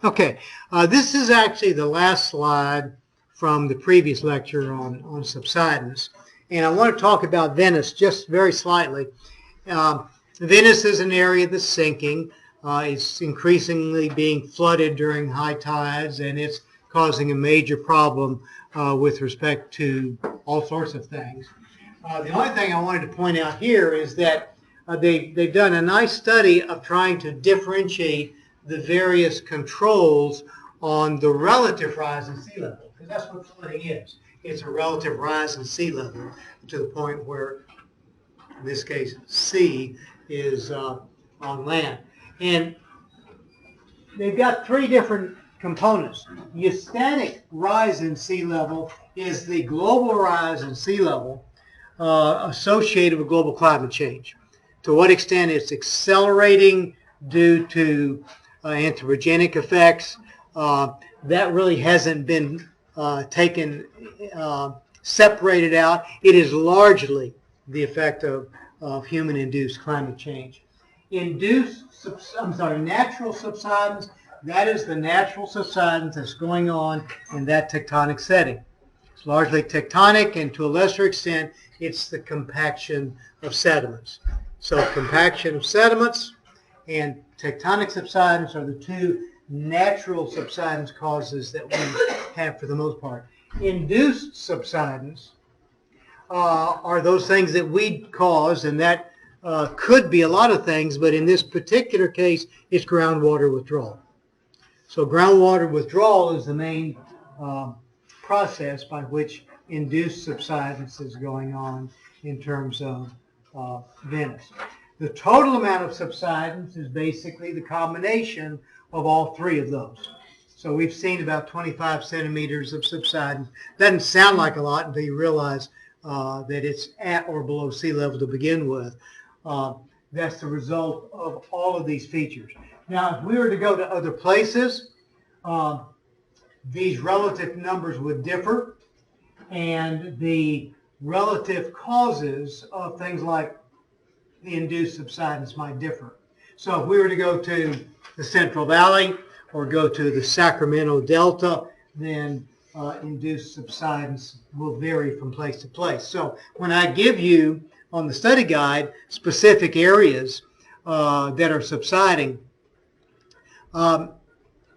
Okay, this is actually the last slide from the previous lecture on subsidence. And I want to talk about Venice just very slightly. Venice is an area that's sinking. It's increasingly being flooded during high tides, and it's causing a major problem with respect to all sorts of things. The only thing I wanted to point out here is that they've done a nice study of trying to differentiate the various controls on the relative rise in sea level, because that's what flooding is. It's a relative rise in sea level to the point where, in this case, sea is on land. And they've got three different components. The static rise in sea level is the global rise in sea level associated with global climate change. To what extent it's accelerating due to anthropogenic effects, that really hasn't been separated out. It is largely the effect of human-induced climate change. Natural subsidence, that is the natural subsidence that's going on in that tectonic setting. It's largely tectonic, and to a lesser extent, it's the compaction of sediments. So compaction of sediments and tectonic subsidence are the two natural subsidence causes that we have for the most part. Induced subsidence are those things that we cause, and that could be a lot of things, but in this particular case, it's groundwater withdrawal. So groundwater withdrawal is the main process by which induced subsidence is going on in terms of Venice. The total amount of subsidence is basically the combination of all three of those. So we've seen about 25 centimeters of subsidence. Doesn't sound like a lot until you realize that it's at or below sea level to begin with. That's the result of all of these features. Now, if we were to go to other places, these relative numbers would differ, and the relative causes of things like the induced subsidence might differ. So if we were to go to the Central Valley or go to the Sacramento Delta, then induced subsidence will vary from place to place. So when I give you on the study guide specific areas that are subsiding, or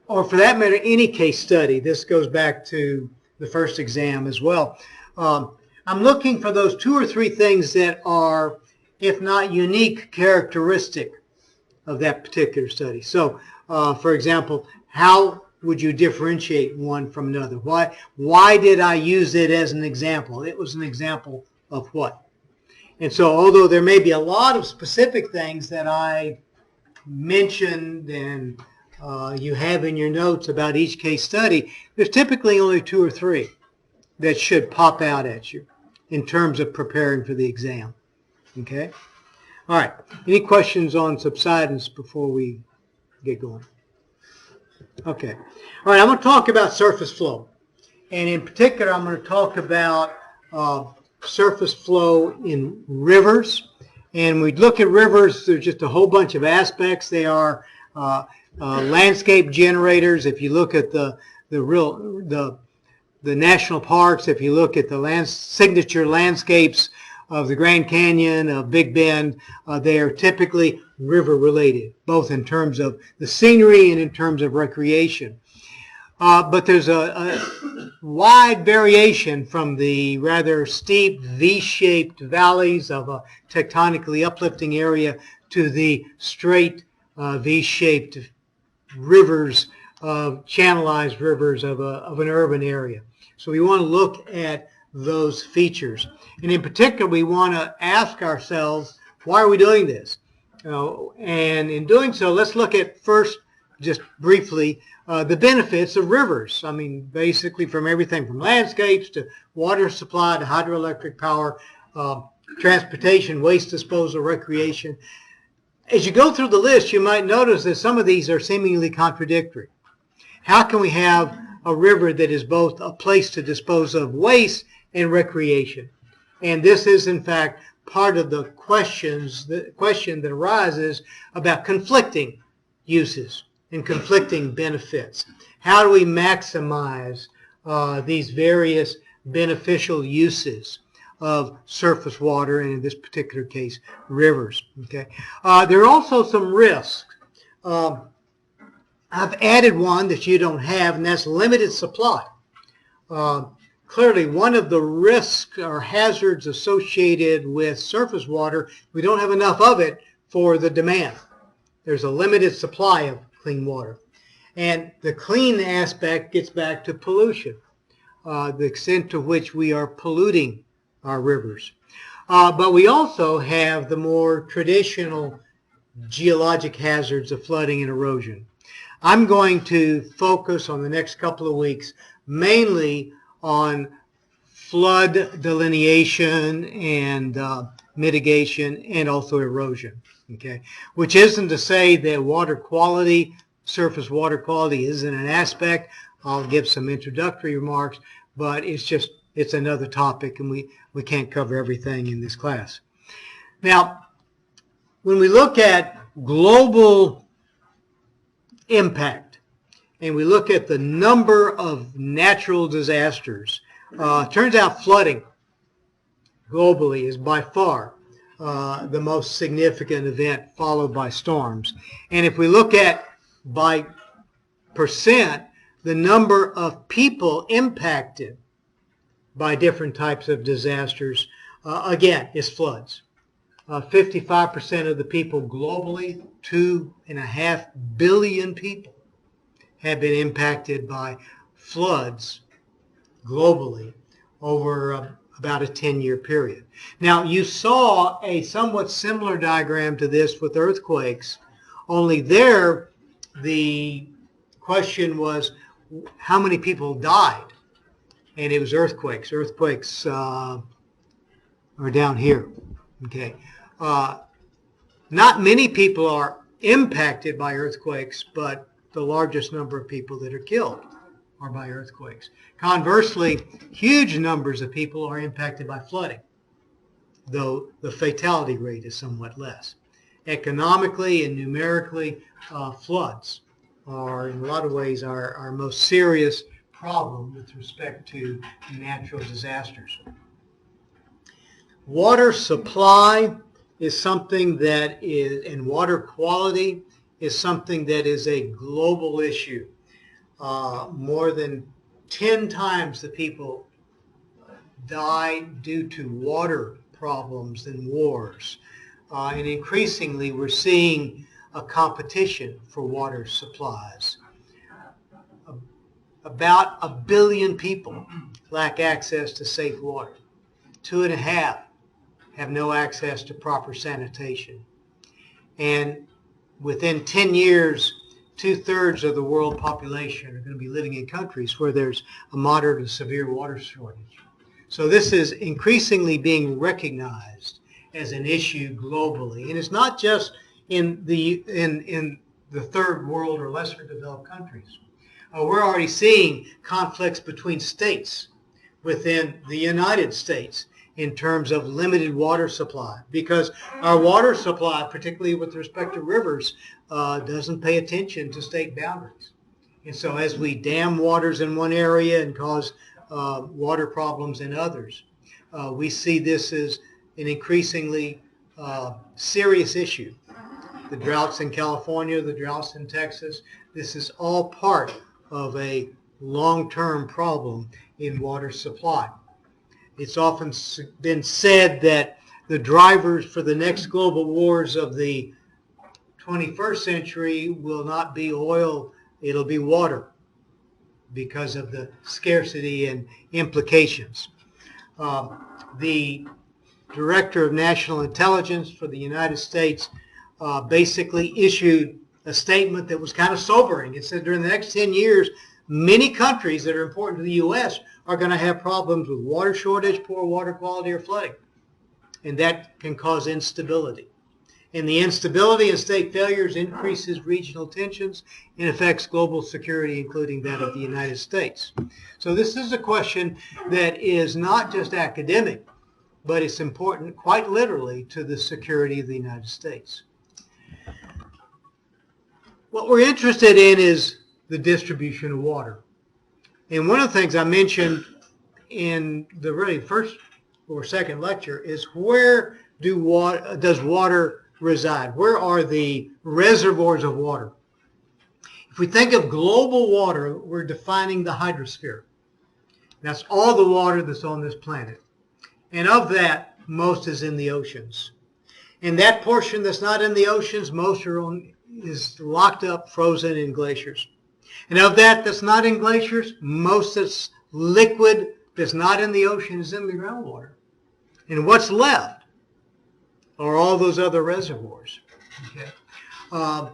for that matter, any case study, this goes back to the first exam as well, I'm looking for those two or three things that are, if not unique, characteristic of that particular study. So, for example, how would you differentiate one from another? Why did I use it as an example? It was an example of what? And so, although there may be a lot of specific things that I mentioned and you have in your notes about each case study, there's typically only two or three that should pop out at you in terms of preparing for the exam. Okay? All right. Any questions on subsidence before we get going? Okay. All right. I'm going to talk about surface flow. And in particular, I'm going to talk about surface flow in rivers. And we look at rivers, there's just a whole bunch of aspects. They are landscape generators. If you look at the national parks, if you look at the signature landscapes of the Grand Canyon, of Big Bend, they are typically river related, both in terms of the scenery and in terms of recreation. But there's a wide variation from the rather steep V-shaped valleys of a tectonically uplifting area to the straight V-shaped rivers, channelized rivers of an urban area. So we want to look at those features. And in particular, we want to ask ourselves, why are we doing this? And in doing so, let's look at first, just briefly, the benefits of rivers. I mean, basically from everything from landscapes to water supply to hydroelectric power, transportation, waste disposal, recreation. As you go through the list, you might notice that some of these are seemingly contradictory. How can we have a river that is both a place to dispose of waste and recreation? And this is, in fact, part of the question that arises about conflicting uses and conflicting benefits. How do we maximize these various beneficial uses of surface water, and in this particular case, rivers? Okay. There are also some risks. I've added one that you don't have, and that's limited supply. Clearly, one of the risks or hazards associated with surface water, we don't have enough of it for the demand. There's a limited supply of clean water. And the clean aspect gets back to pollution, the extent to which we are polluting our rivers. But we also have the more traditional geologic hazards of flooding and erosion. I'm going to focus on the next couple of weeks mainly on flood delineation and mitigation and also erosion. Okay, which isn't to say that water quality, surface water quality isn't an aspect. I'll give some introductory remarks, but it's another topic, and we can't cover everything in this class. Now, when we look at global impact, and we look at the number of natural disasters, turns out flooding globally is by far the most significant event, followed by storms. And if we look at by percent, the number of people impacted by different types of disasters, again, is floods. 55% of the people globally, 2.5 billion people, have been impacted by floods globally over about a 10-year period. Now, you saw a somewhat similar diagram to this with earthquakes, only there the question was how many people died, and it was earthquakes. Earthquakes are down here. Okay, not many people are impacted by earthquakes, but the largest number of people that are killed are by earthquakes. Conversely, huge numbers of people are impacted by flooding, though the fatality rate is somewhat less. Economically and numerically, floods are in a lot of ways our most serious problem with respect to natural disasters. Water supply is something that is, and water quality is something that is a global issue. More than 10 times the people die due to water problems than wars. And increasingly, we're seeing a competition for water supplies. About 1 billion people lack access to safe water. 2.5 have no access to proper sanitation. And within 10 years, 2/3 of the world population are going to be living in countries where there's a moderate to severe water shortage. So this is increasingly being recognized as an issue globally. And it's not just in the third world or lesser developed countries. We're already seeing conflicts between states within the United States in terms of limited water supply, because our water supply, particularly with respect to rivers, doesn't pay attention to state boundaries. And so as we dam waters in one area and cause water problems in others, we see this as an increasingly serious issue. The droughts in California, the droughts in Texas, this is all part of a long-term problem in water supply. It's often been said that the drivers for the next global wars of the 21st century will not be oil, it'll be water, because of the scarcity and implications. The Director of National Intelligence for the United States basically issued a statement that was kind of sobering. It said during the next 10 years, many countries that are important to the U.S. are going to have problems with water shortage, poor water quality, or flooding. And that can cause instability. And the instability and state failures increases regional tensions and affects global security, including that of the United States. So this is a question that is not just academic, but it's important quite literally to the security of the United States. What we're interested in is the distribution of water. And one of the things I mentioned in the really first or second lecture is where does water reside? Where are the reservoirs of water? If we think of global water, we're defining the hydrosphere. That's all the water that's on this planet. And of that, most is in the oceans. And that portion that's not in the oceans, most is locked up, frozen in glaciers. And of that that's not in glaciers, most that's liquid, that's not in the ocean, is in the groundwater. And what's left are all those other reservoirs. Okay?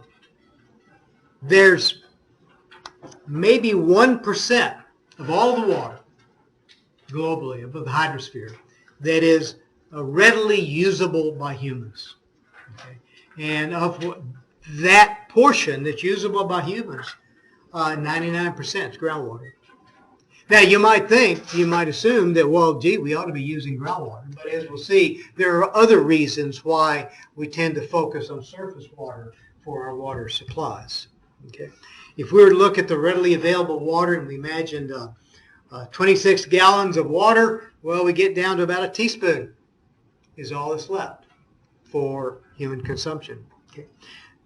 There's maybe 1% of all the water globally, of the hydrosphere, that is readily usable by humans. Okay? And of that portion that's usable by humans, 99% is groundwater. Now, you might assume that, well, gee, we ought to be using groundwater. But as we'll see, there are other reasons why we tend to focus on surface water for our water supplies. Okay? If we were to look at the readily available water and we imagined 26 gallons of water, well, we get down to about a teaspoon is all that's left for human consumption. Okay?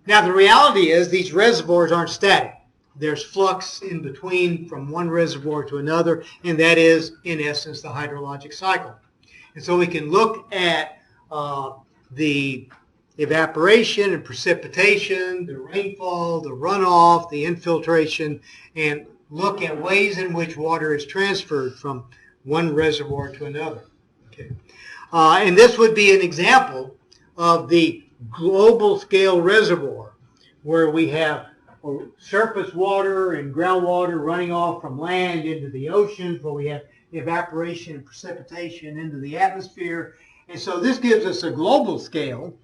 Now, the reality is these reservoirs aren't static. There's flux in between from one reservoir to another, and that is, in essence, the hydrologic cycle. And so we can look at the evaporation and precipitation, the rainfall, the runoff, the infiltration, and look at ways in which water is transferred from one reservoir to another. Okay. And this would be an example of the global scale reservoir, where we have surface water and groundwater running off from land into the oceans, where we have evaporation and precipitation into the atmosphere. And so this gives us a global scale,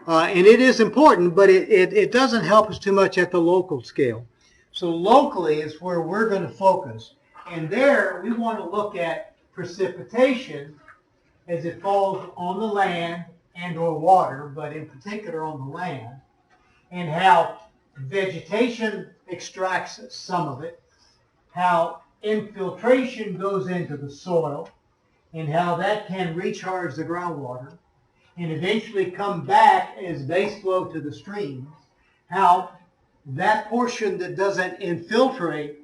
and it is important, but it doesn't help us too much at the local scale. So locally is where we're going to focus. And there we want to look at precipitation as it falls on the land and or water, but in particular on the land, and how vegetation extracts some of it, how infiltration goes into the soil, and how that can recharge the groundwater and eventually come back as base flow to the streams, how that portion that doesn't infiltrate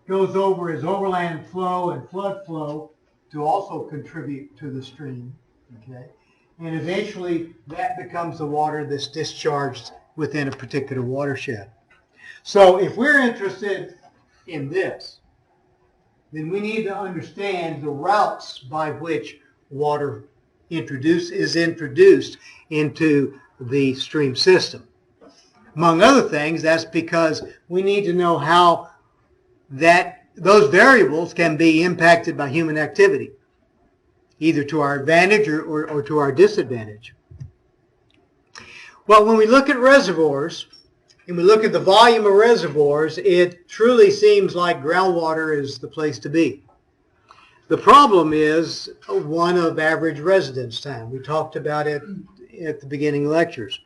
goes over as overland flow and flood flow to also contribute to the stream. Okay? And eventually that becomes the water that's discharged within a particular watershed. So if we're interested in this, then we need to understand the routes by which water is introduced into the stream system. Among other things, that's because we need to know how those variables can be impacted by human activity, either to our advantage or to our disadvantage. Well, when we look at reservoirs, and we look at the volume of reservoirs, it truly seems like groundwater is the place to be. The problem is one of average residence time. We talked about it at the beginning lectures.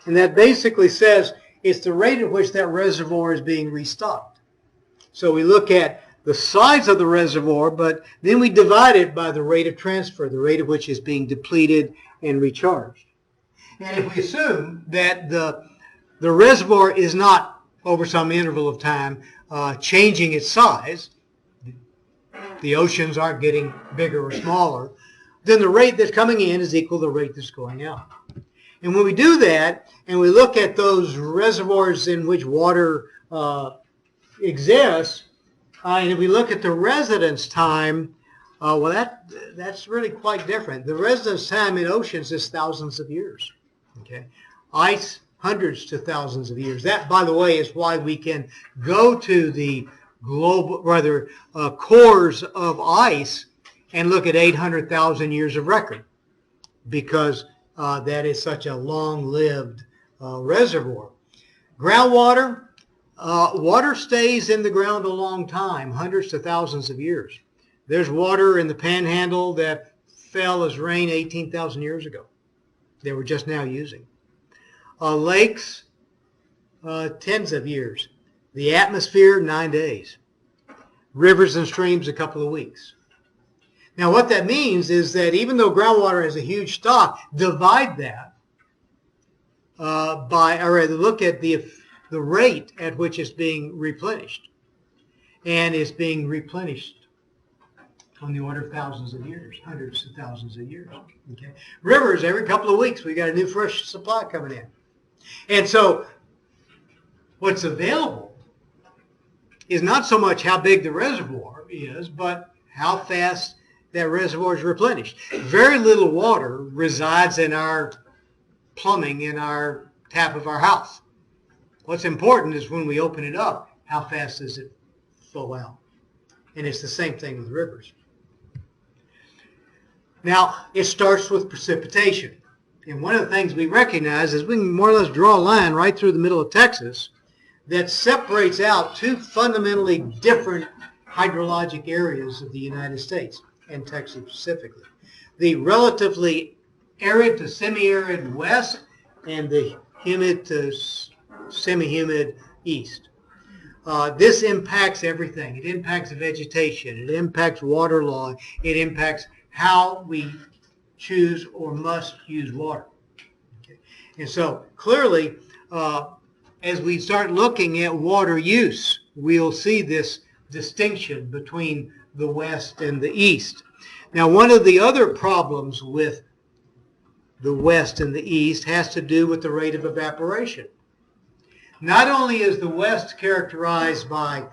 And that basically says it's the rate at which that reservoir is being restocked. So we look at the size of the reservoir, but then we divide it by the rate of transfer, the rate at which it's being depleted and recharged. And if we assume that the reservoir is not, over some interval of time, changing its size, the oceans aren't getting bigger or smaller, then the rate that's coming in is equal to the rate that's going out. And when we do that, and we look at those reservoirs in which water exists, and if we look at the residence time, well, that's really quite different. The residence time in oceans is thousands of years. Okay, ice, hundreds to thousands of years. That, by the way, is why we can go to the cores of ice and look at 800,000 years of record, because that is such a long-lived reservoir. Groundwater, water stays in the ground a long time, hundreds to thousands of years. There's water in the Panhandle that fell as rain 18,000 years ago. They were just now using. Lakes, tens of years. The atmosphere, 9 days. Rivers and streams, a couple of weeks. Now what that means is that even though groundwater has a huge stock, divide that by, or rather look at the rate at which it's being replenished. And it's being replenished on the order of thousands of years, hundreds of thousands of years. Okay? Rivers, every couple of weeks, we got a new fresh supply coming in. And so what's available is not so much how big the reservoir is, but how fast that reservoir is replenished. Very little water resides in our plumbing, in our tap of our house. What's important is when we open it up, how fast does it flow out? And it's the same thing with rivers. Now, it starts with precipitation. And one of the things we recognize is we can more or less draw a line right through the middle of Texas that separates out two fundamentally different hydrologic areas of the United States, and Texas specifically. The relatively arid to semi-arid west and the humid to semi-humid east. This impacts everything. It impacts vegetation. It impacts water law. It impacts how we choose or must use water. Okay. And so clearly, as we start looking at water use, we'll see this distinction between the west and the east. Now, one of the other problems with the west and the east has to do with the rate of evaporation. Not only is the west characterized by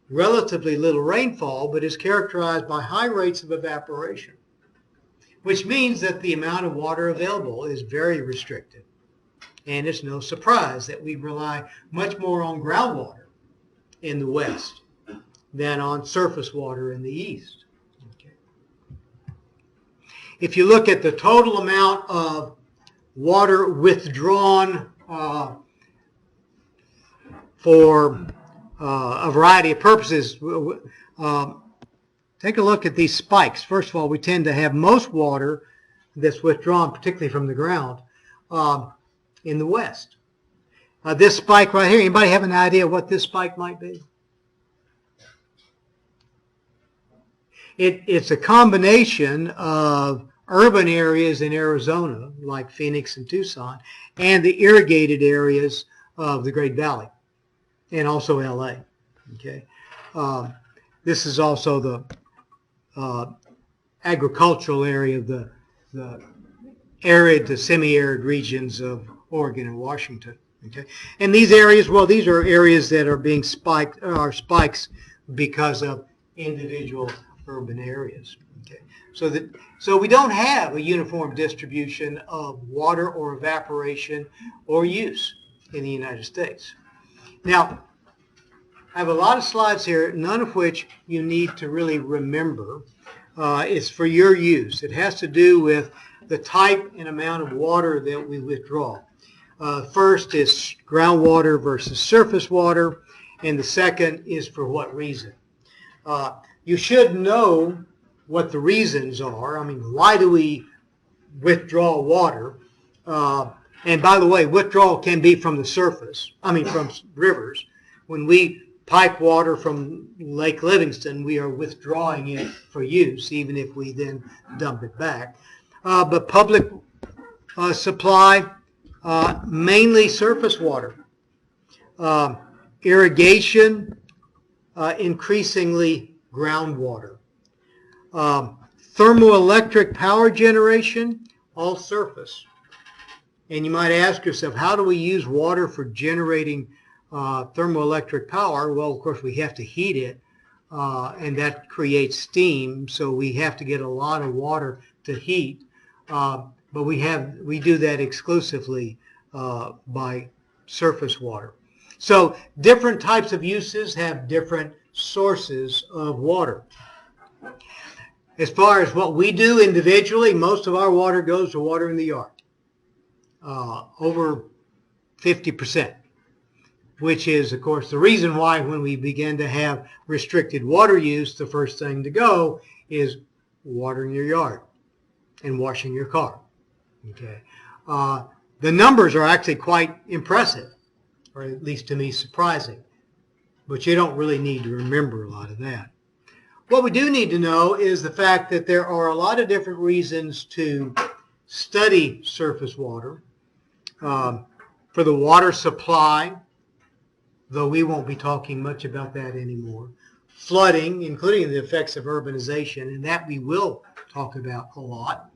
relatively little rainfall, but is characterized by high rates of evaporation, which means that the amount of water available is very restricted. And it's no surprise that we rely much more on groundwater in the west than on surface water in the east. Okay. If you look at the total amount of water withdrawn for a variety of purposes, take a look at these spikes. First of all, we tend to have most water that's withdrawn, particularly from the ground, in the west. This spike right here, anybody have an idea what this spike might be? It's a combination of urban areas in Arizona, like Phoenix and Tucson, and the irrigated areas of the Great Valley, and also LA. Okay, this is also the agricultural area of the arid to semi-arid regions of Oregon and Washington. Okay, and these areas, well, these are areas that are being spikes because of individual urban areas. Okay, so we don't have a uniform distribution of water or evaporation or use in the United States. Now, I have a lot of slides here, none of which you need to really remember. It's for your use. It has to do with the type and amount of water that we withdraw. First is groundwater versus surface water, and the second is for what reason. You should know what the reasons are. I mean, why do we withdraw water? And by the way, withdrawal can be from the surface, from rivers. When we pipe water from Lake Livingston, we are withdrawing it for use, even if we then dump it back. But public supply, mainly surface water. Irrigation, increasingly groundwater. Thermoelectric power generation, all surface. And you might ask yourself, how do we use water for generating thermoelectric power? Well, of course, we have to heat it, and that creates steam, so we have to get a lot of water to heat. But we do that exclusively by surface water. So different types of uses have different sources of water. As far as what we do individually, most of our water goes to water in the yard. Over 50%, which is, of course, the reason why when we begin to have restricted water use, the first thing to go is watering your yard and washing your car. Okay, the numbers are actually quite impressive. or at least to me surprising. But you don't really need to remember a lot of that. What we do need to know is the fact that there are a lot of different reasons to study surface water. For the water supply, though we won't be talking much about that anymore. Flooding, including the effects of urbanization, and that we will talk about a lot.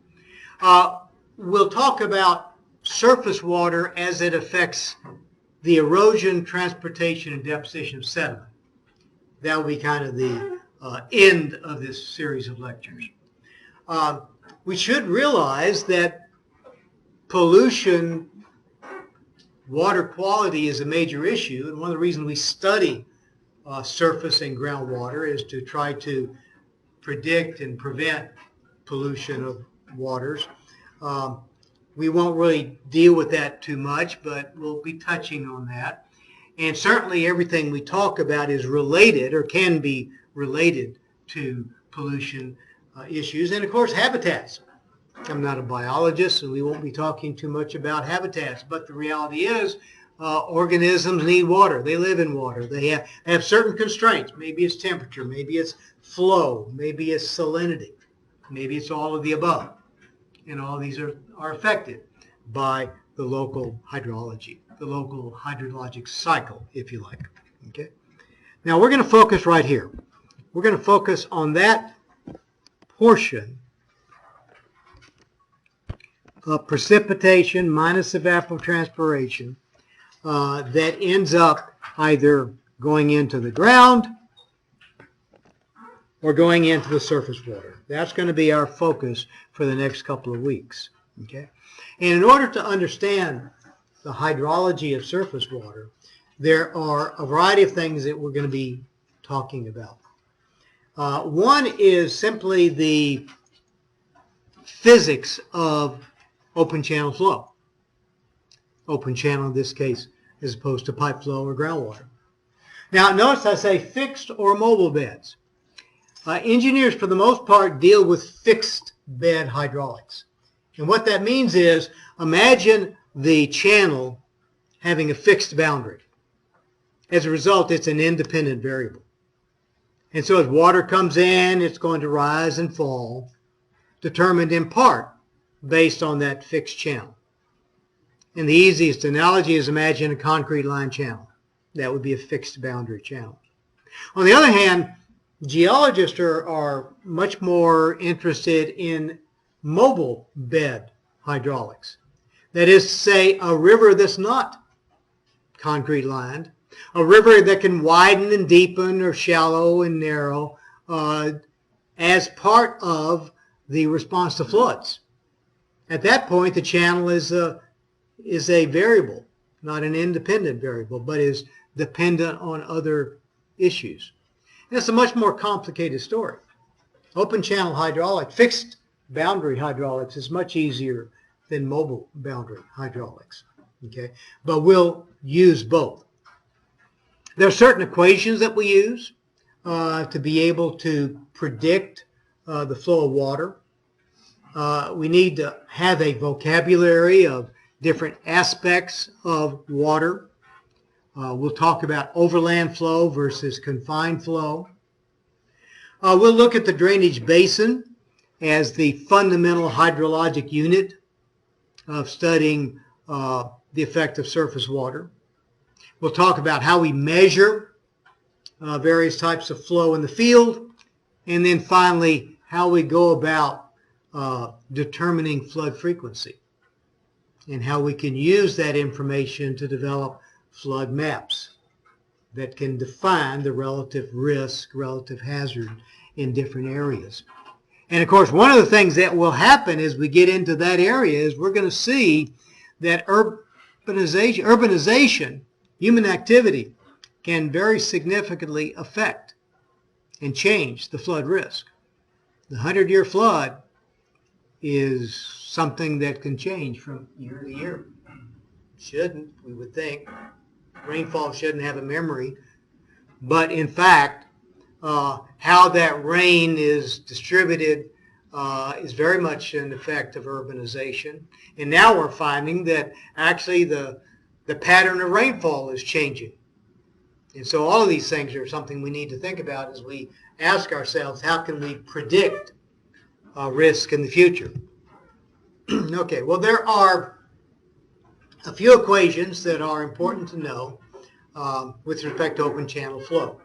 We'll talk about surface water as it affects the erosion, transportation, and deposition of sediment. That will be kind of the end of this series of lectures. We should realize that pollution, water quality is a major issue, and one of the reasons we study surface and groundwater is to try to predict and prevent pollution of waters. We won't really deal with that too much, but we'll be touching on that. And certainly everything we talk about is related or can be related to pollution issues. And of course, habitats. I'm not a biologist, so we won't be talking too much about habitats. But the reality is organisms need water. They live in water. They have certain constraints. Maybe it's temperature. Maybe it's flow. Maybe it's salinity. Maybe it's all of the above. And all these are affected by the local hydrology, the local hydrologic cycle, if you like. Okay. Now we're going to focus right here. We're going to focus on that portion of precipitation minus evapotranspiration that ends up either going into the ground or going into the surface water. That's going to be our focus for the next couple of weeks. Okay? And in order to understand the hydrology of surface water, there are a variety of things that we're going to be talking about. One is simply the physics of open channel flow. Open channel in this case as opposed to pipe flow or groundwater. Now notice I say fixed or mobile beds. Engineers for the most part deal with fixed bed hydraulics. And what that means is imagine the channel having a fixed boundary. As a result, it's an independent variable. And so as water comes in, it's going to rise and fall, determined in part based on that fixed channel. And the easiest analogy is imagine a concrete line channel. That would be a fixed boundary channel. On the other hand, geologists are much more interested in mobile bed hydraulics. That is to say, a river that's not concrete lined, a river that can widen and deepen or shallow and narrow as part of the response to floods. At that point, the channel is a variable, not an independent variable, but is dependent on other issues. And it's a much more complicated story. Open channel hydraulics, fixed boundary hydraulics is much easier than mobile boundary hydraulics. Okay? But we'll use both. There are certain equations that we use to be able to predict the flow of water. We need to have a vocabulary of different aspects of water. We'll talk about overland flow versus confined flow. We'll look at the drainage basin as the fundamental hydrologic unit of studying the effect of surface water. We'll talk about how we measure various types of flow in the field, and then finally how we go about determining flood frequency and how we can use that information to develop flood maps that can define the relative risk, relative hazard in different areas. And of course, one of the things that will happen as we get into that area is we're going to see that urbanization, human activity, can very significantly affect and change the flood risk. The 100-year flood is something that can change from year to year. Shouldn't, we would think. Rainfall shouldn't have a memory. But in fact, how that rain is distributed is very much an effect of urbanization. And now we're finding that actually the The pattern of rainfall is changing. And so all of these things are something we need to think about as we ask ourselves, how can we predict risk in the future? Okay, well, there are a few equations that are important to know with respect to open channel flow.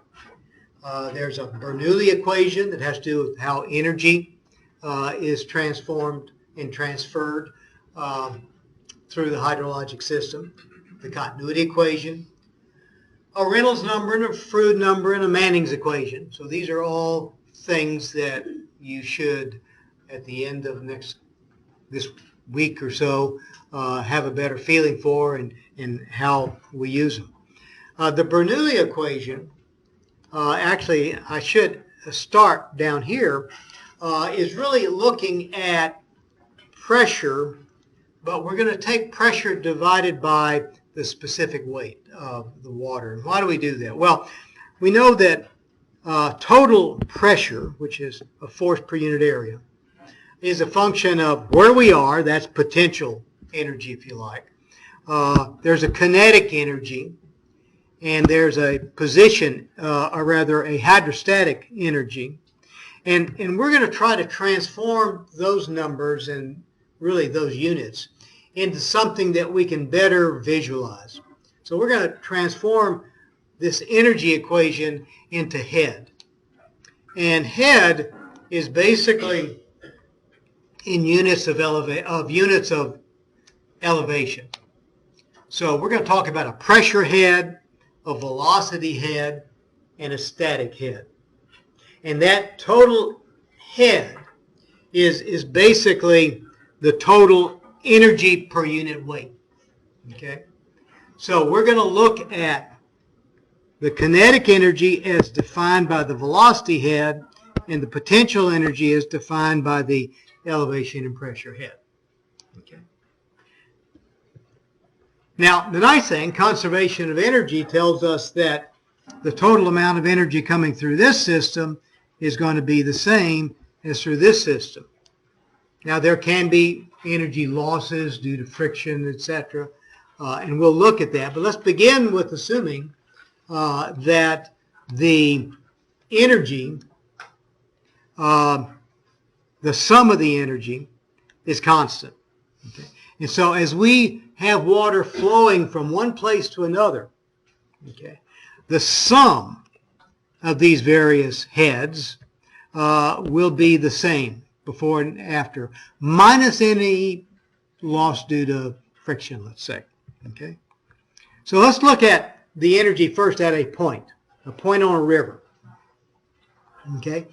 There's a Bernoulli equation that has to do with how energy is transformed and transferred through the hydrologic system. The continuity equation, a Reynolds number, and a Froude number, and a Manning's equation. So these are all things that you should, at the end of this week or so, have a better feeling for and how we use them. The Bernoulli equation, actually, I should start down here, is really looking at pressure, but we're going to take pressure divided by the specific weight of the water. And why do we do that? Well, we know that total pressure, which is a force per unit area, is a function of where we are. That's potential energy, if you like. There's a kinetic energy, and there's a position, or rather a hydrostatic energy. And we're going to try to transform those numbers and really those units into something that we can better visualize. So we're going to transform this energy equation into head. And head is basically in units of elevation. So we're going to talk about a pressure head, a velocity head, and a static head. And that total head is basically the total energy per unit weight. Okay? So we're going to look at the kinetic energy as defined by the velocity head, and the potential energy is defined by the elevation and pressure head. Okay? Now, the nice thing, conservation of energy tells us that the total amount of energy coming through this system is going to be the same as through this system. Now, there can be energy losses due to friction, etc., and we'll look at that. But let's begin with assuming that the energy, the sum of the energy, is constant. Okay? And so as we have water flowing from one place to another, okay, the sum of these various heads will be the same before and after, minus any loss due to friction, let's say. Okay? So let's look at the energy first at a point on a river. Okay?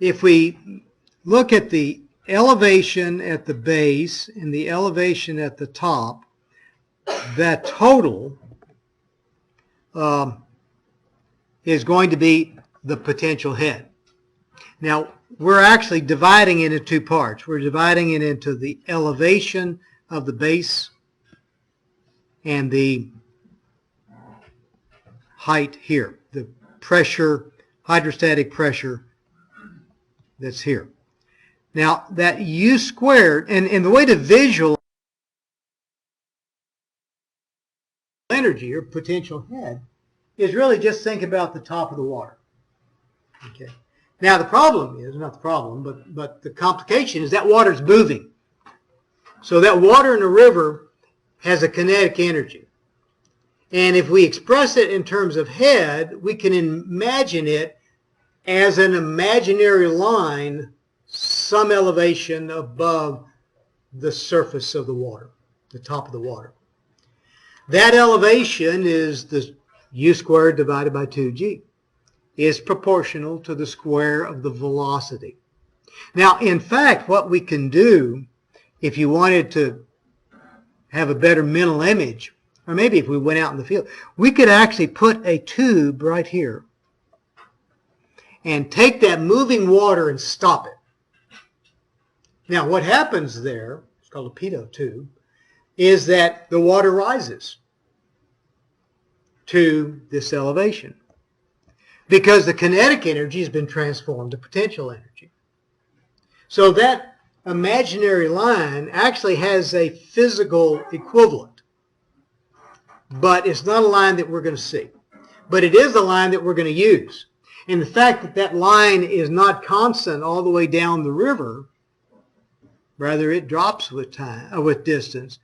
If we look at the elevation at the base and the elevation at the top, that total is going to be the potential head. Now, we're actually dividing it into two parts. We're dividing it into the elevation of the base and the height here, the pressure, hydrostatic pressure that's here. Now, that U squared, and the way to visualize energy or potential head is really just think about the top of the water. Okay. Now, the problem is, not the problem, but the complication is that water's moving. So that water in a river has a kinetic energy. And if we express it in terms of head, we can imagine it as an imaginary line some elevation above the surface of the water, the top of the water. That elevation is the U squared divided by 2G. Is proportional to the square of the velocity. Now, in fact, what we can do, if you wanted to have a better mental image, or maybe if we went out in the field, we could actually put a tube right here and take that moving water and stop it. Now, what happens there, it's called a pitot tube, is that the water rises to this elevation, because the kinetic energy has been transformed to potential energy. So that imaginary line actually has a physical equivalent, but it's not a line that we're going to see. But it is a line that we're going to use. And the fact that that line is not constant all the way down the river, rather it drops with time, with distance,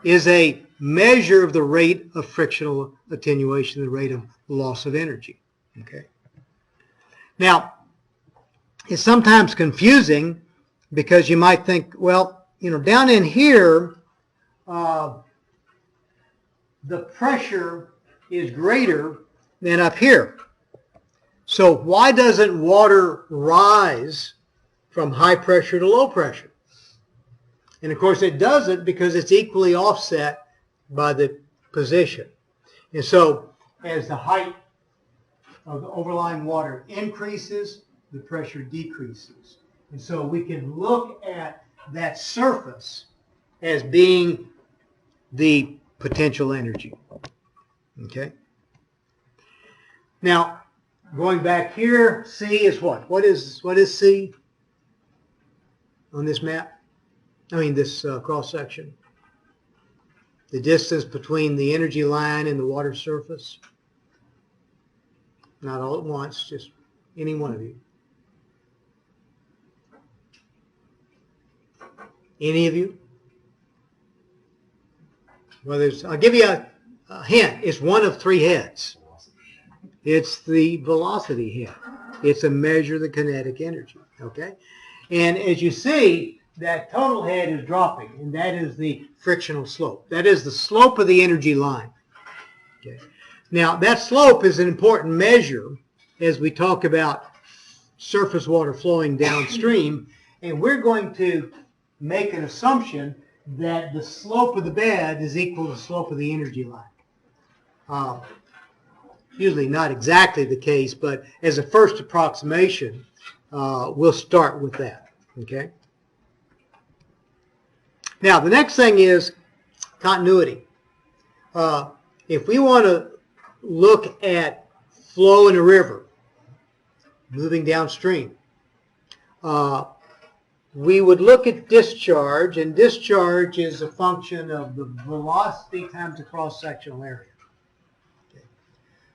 is a measure of the rate of frictional attenuation, the rate of loss of energy. Okay. Now, it's sometimes confusing because you might think, well, down in here, the pressure is greater than up here. So why doesn't water rise from high pressure to low pressure? And of course it doesn't, because it's equally offset by the position. And so as the height of the overlying water increases, the pressure decreases. And so we can look at that surface as being the potential energy. Okay? Now, going back here, C is what? What is C on this map? I mean, this cross section. The distance between the energy line and the water surface. Not all at once, just any one of you. Any of you? Well, I'll give you a hint. It's one of three heads. It's the velocity head. It's a measure of the kinetic energy. Okay? And as you see, that total head is dropping, and that is the frictional slope. That is the slope of the energy line. Okay. Now, that slope is an important measure as we talk about surface water flowing downstream, and we're going to make an assumption that the slope of the bed is equal to the slope of the energy line. Usually not exactly the case, but as a first approximation, we'll start with that. Okay. Now, the next thing is continuity. If we want to look at flow in a river, moving downstream, we would look at discharge, and discharge is a function of the velocity times the cross-sectional area. Okay.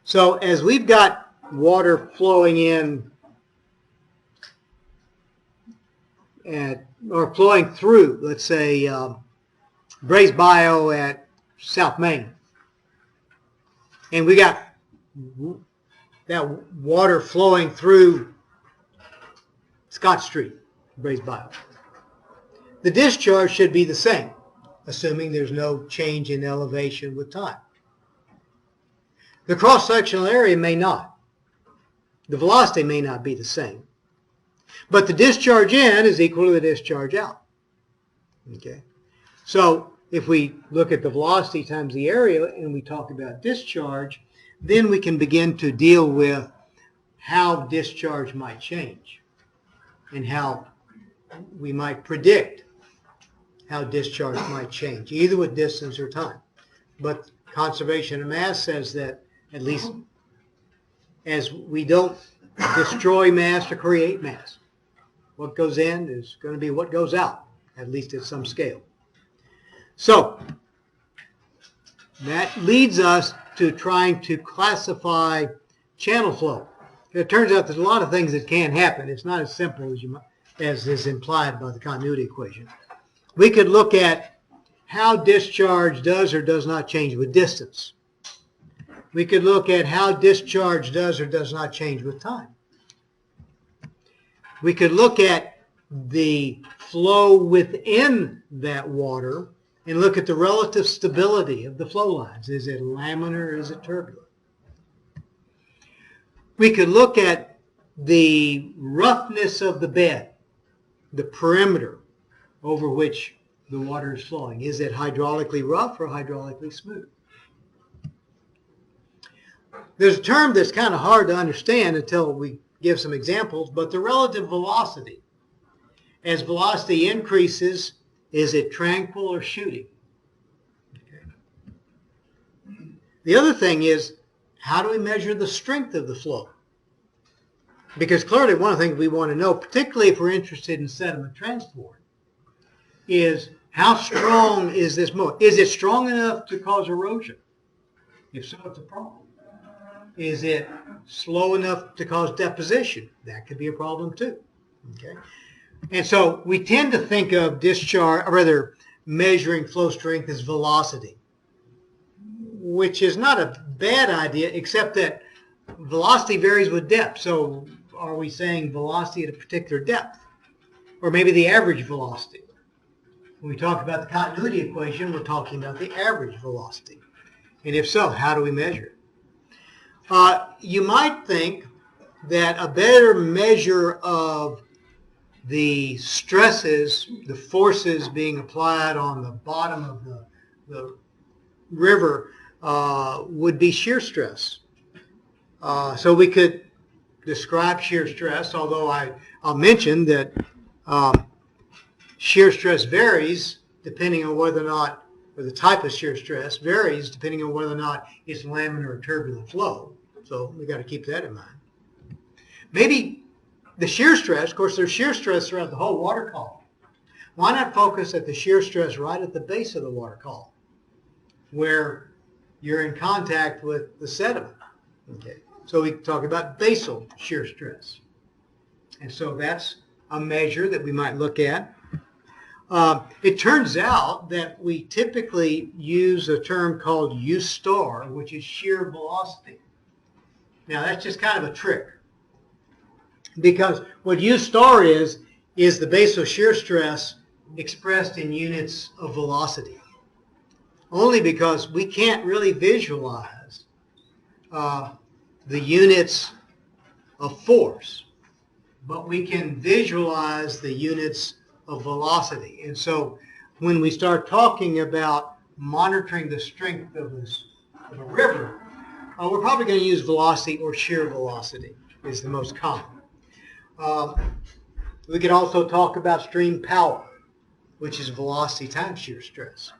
So as we've got water flowing in or flowing through, let's say, Braze Bio at South Main, and we got that water flowing through Scott Street, Braze Bio. The discharge should be the same, assuming there's no change in elevation with time. The cross-sectional area may not. The velocity may not be the same. But the discharge in is equal to the discharge out. Okay? So if we look at the velocity times the area and we talk about discharge, then we can begin to deal with how discharge might change and how we might predict how discharge might change, either with distance or time. But conservation of mass says that, at least as we don't destroy mass or create mass, what goes in is going to be what goes out, at least at some scale. So that leads us to trying to classify channel flow. It turns out there's a lot of things that can happen. It's not as simple as is implied by the continuity equation. We could look at how discharge does or does not change with distance. We could look at how discharge does or does not change with time. We could look at the flow within that water and look at the relative stability of the flow lines. Is it laminar or is it turbulent? We could look at the roughness of the bed, the perimeter over which the water is flowing. Is it hydraulically rough or hydraulically smooth? There's a term that's kind of hard to understand until we give some examples, but the relative velocity. As velocity increases, is it tranquil or shooting? Okay. The other thing is, how do we measure the strength of the flow? Because clearly one of the things we want to know, particularly if we're interested in sediment transport, is how strong is this mold? Is it strong enough to cause erosion? If so, it's a problem. Is it slow enough to cause deposition? That could be a problem too. Okay. And so we tend to think of discharge, or rather measuring flow strength as velocity, which is not a bad idea, except that velocity varies with depth. So are we saying velocity at a particular depth? Or maybe the average velocity? When we talk about the continuity equation, we're talking about the average velocity. And if so, how do we measure it? You might think that a better measure of the stresses, the forces being applied on the bottom of the river would be shear stress. So we could describe shear stress, although I'll mention that shear stress varies depending on whether or not, or the type of shear stress varies depending on whether or not it's laminar or turbulent flow. So we got to keep that in mind. Maybe the shear stress, of course, there's shear stress throughout the whole water column. Why not focus at the shear stress right at the base of the water column, where you're in contact with the sediment? Okay, so we talk about basal shear stress, and so that's a measure that we might look at. It turns out that we typically use a term called U star, which is shear velocity. Now that's just kind of a trick, because what U star is the basal shear stress expressed in units of velocity. Only because we can't really visualize the units of force, but we can visualize the units of velocity. And so when we start talking about monitoring the strength of a river, we're probably going to use velocity, or shear velocity is the most common. We could also talk about stream power, which is velocity times shear stress.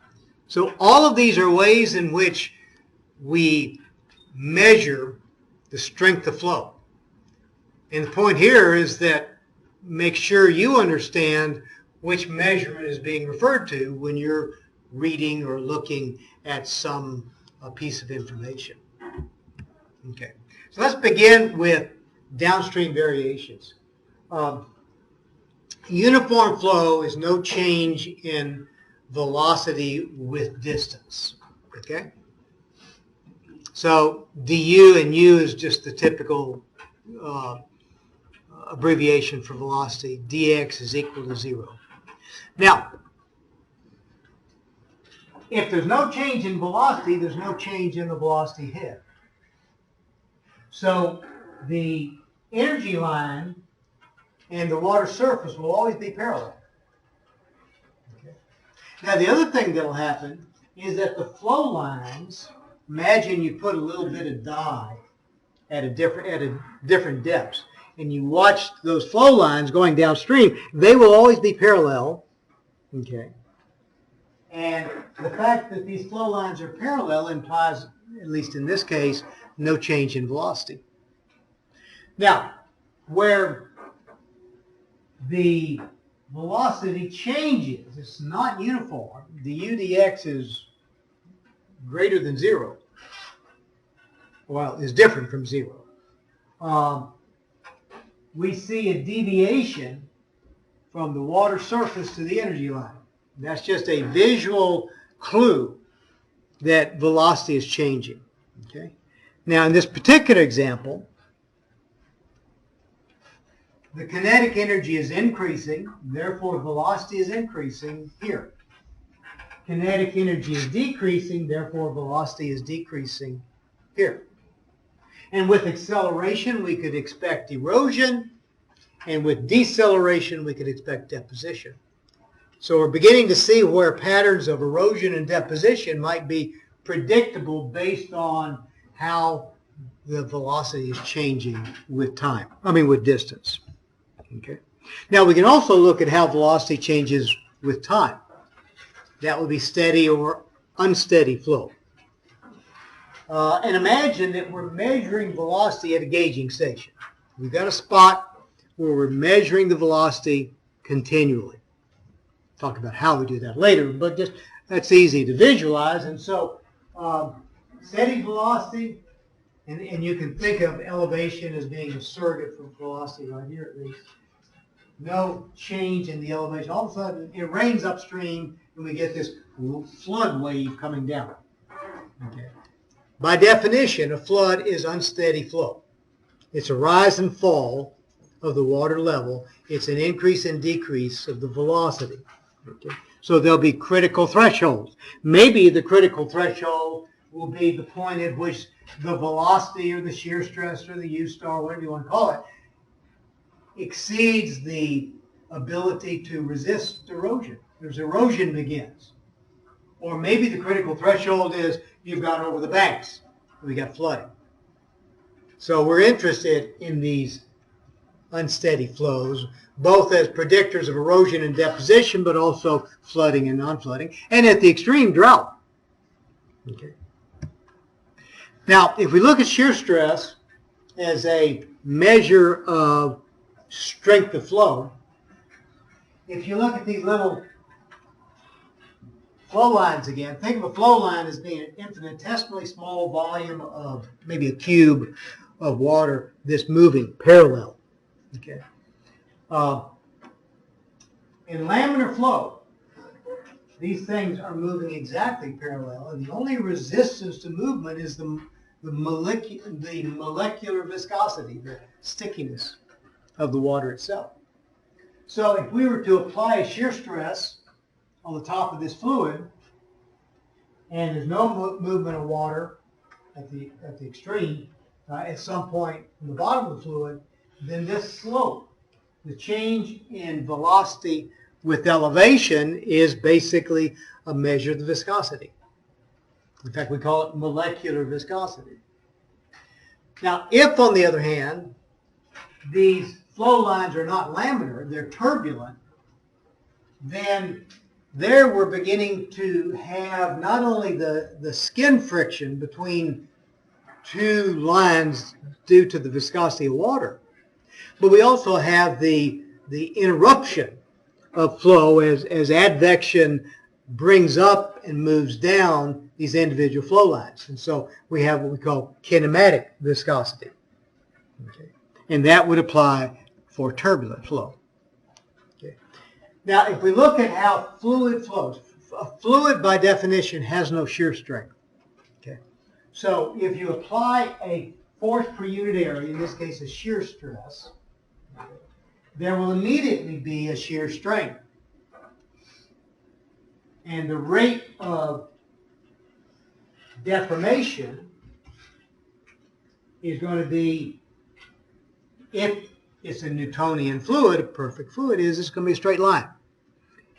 So all of these are ways in which we measure the strength of flow. And the point here is that make sure you understand which measurement is being referred to when you're reading or looking at some piece of information. Okay, so let's begin with downstream variations. Uniform flow is no change in velocity with distance. Okay, so du and u is just the typical abbreviation for velocity. Dx is equal to 0. Now, if there's no change in velocity, there's no change in the velocity head. So the energy line and the water surface will always be parallel. Okay. Now the other thing that will happen is that the flow lines, imagine you put a little bit of dye at a different depths, and you watch those flow lines going downstream, they will always be parallel. Okay. And the fact that these flow lines are parallel implies, at least in this case, no change in velocity. Now, where the velocity changes, it's not uniform. The u dx is greater than 0. Well, is different from 0. We see a deviation from the water surface to the energy line. That's just a visual clue that velocity is changing. Okay. Now, in this particular example, the kinetic energy is increasing, therefore velocity is increasing here. Kinetic energy is decreasing, therefore velocity is decreasing here. And with acceleration, we could expect erosion, and with deceleration, we could expect deposition. So we're beginning to see where patterns of erosion and deposition might be predictable based on how the velocity is changing with time, with distance. Okay. Now we can also look at how velocity changes with time. That would be steady or unsteady flow. And imagine that we're measuring velocity at a gauging station. We've got a spot where we're measuring the velocity continually. talk about how we do that later, but just that's easy to visualize. And so steady velocity, and you can think of elevation as being a surrogate for velocity right here at least. No change in the elevation. All of a sudden, it rains upstream, and we get this flood wave coming down. Okay. By definition, a flood is unsteady flow. It's a rise and fall of the water level. It's an increase and decrease of the velocity. Okay. So there'll be critical thresholds. Maybe the critical threshold will be the point at which the velocity or the shear stress or the U star, whatever you want to call it, exceeds the ability to resist erosion. There's erosion begins. Or maybe the critical threshold is you've gone over the banks. We got flooding. So we're interested in these unsteady flows, both as predictors of erosion and deposition, but also flooding and non-flooding, and at the extreme, drought. Okay. Now, if we look at shear stress as a measure of strength of flow, if you look at these little flow lines again, think of a flow line as being an infinitesimally small volume of maybe a cube of water that's moving parallel. Okay. In laminar flow, these things are moving exactly parallel, and the only resistance to movement is the molecular viscosity, the stickiness of the water itself. So if we were to apply a shear stress on the top of this fluid, and there's no movement of water at the extreme, at some point in the bottom of the fluid, then this slope, the change in velocity with elevation, is basically a measure of the viscosity. In fact, we call it molecular viscosity. Now, if, on the other hand, these flow lines are not laminar, they're turbulent, then there we're beginning to have not only the skin friction between two lines due to the viscosity of water, but we also have the interruption of flow as advection brings up and moves down these individual flow lines. And so we have what we call kinematic viscosity. Okay. And that would apply for turbulent flow. Okay. Now, if we look at how fluid flows, a fluid by definition has no shear strength. Okay. So if you apply a force per unit area, in this case a shear stress, there will immediately be a shear strain. And the rate of deformation is going to be, if it's a Newtonian fluid, a perfect fluid it's going to be a straight line.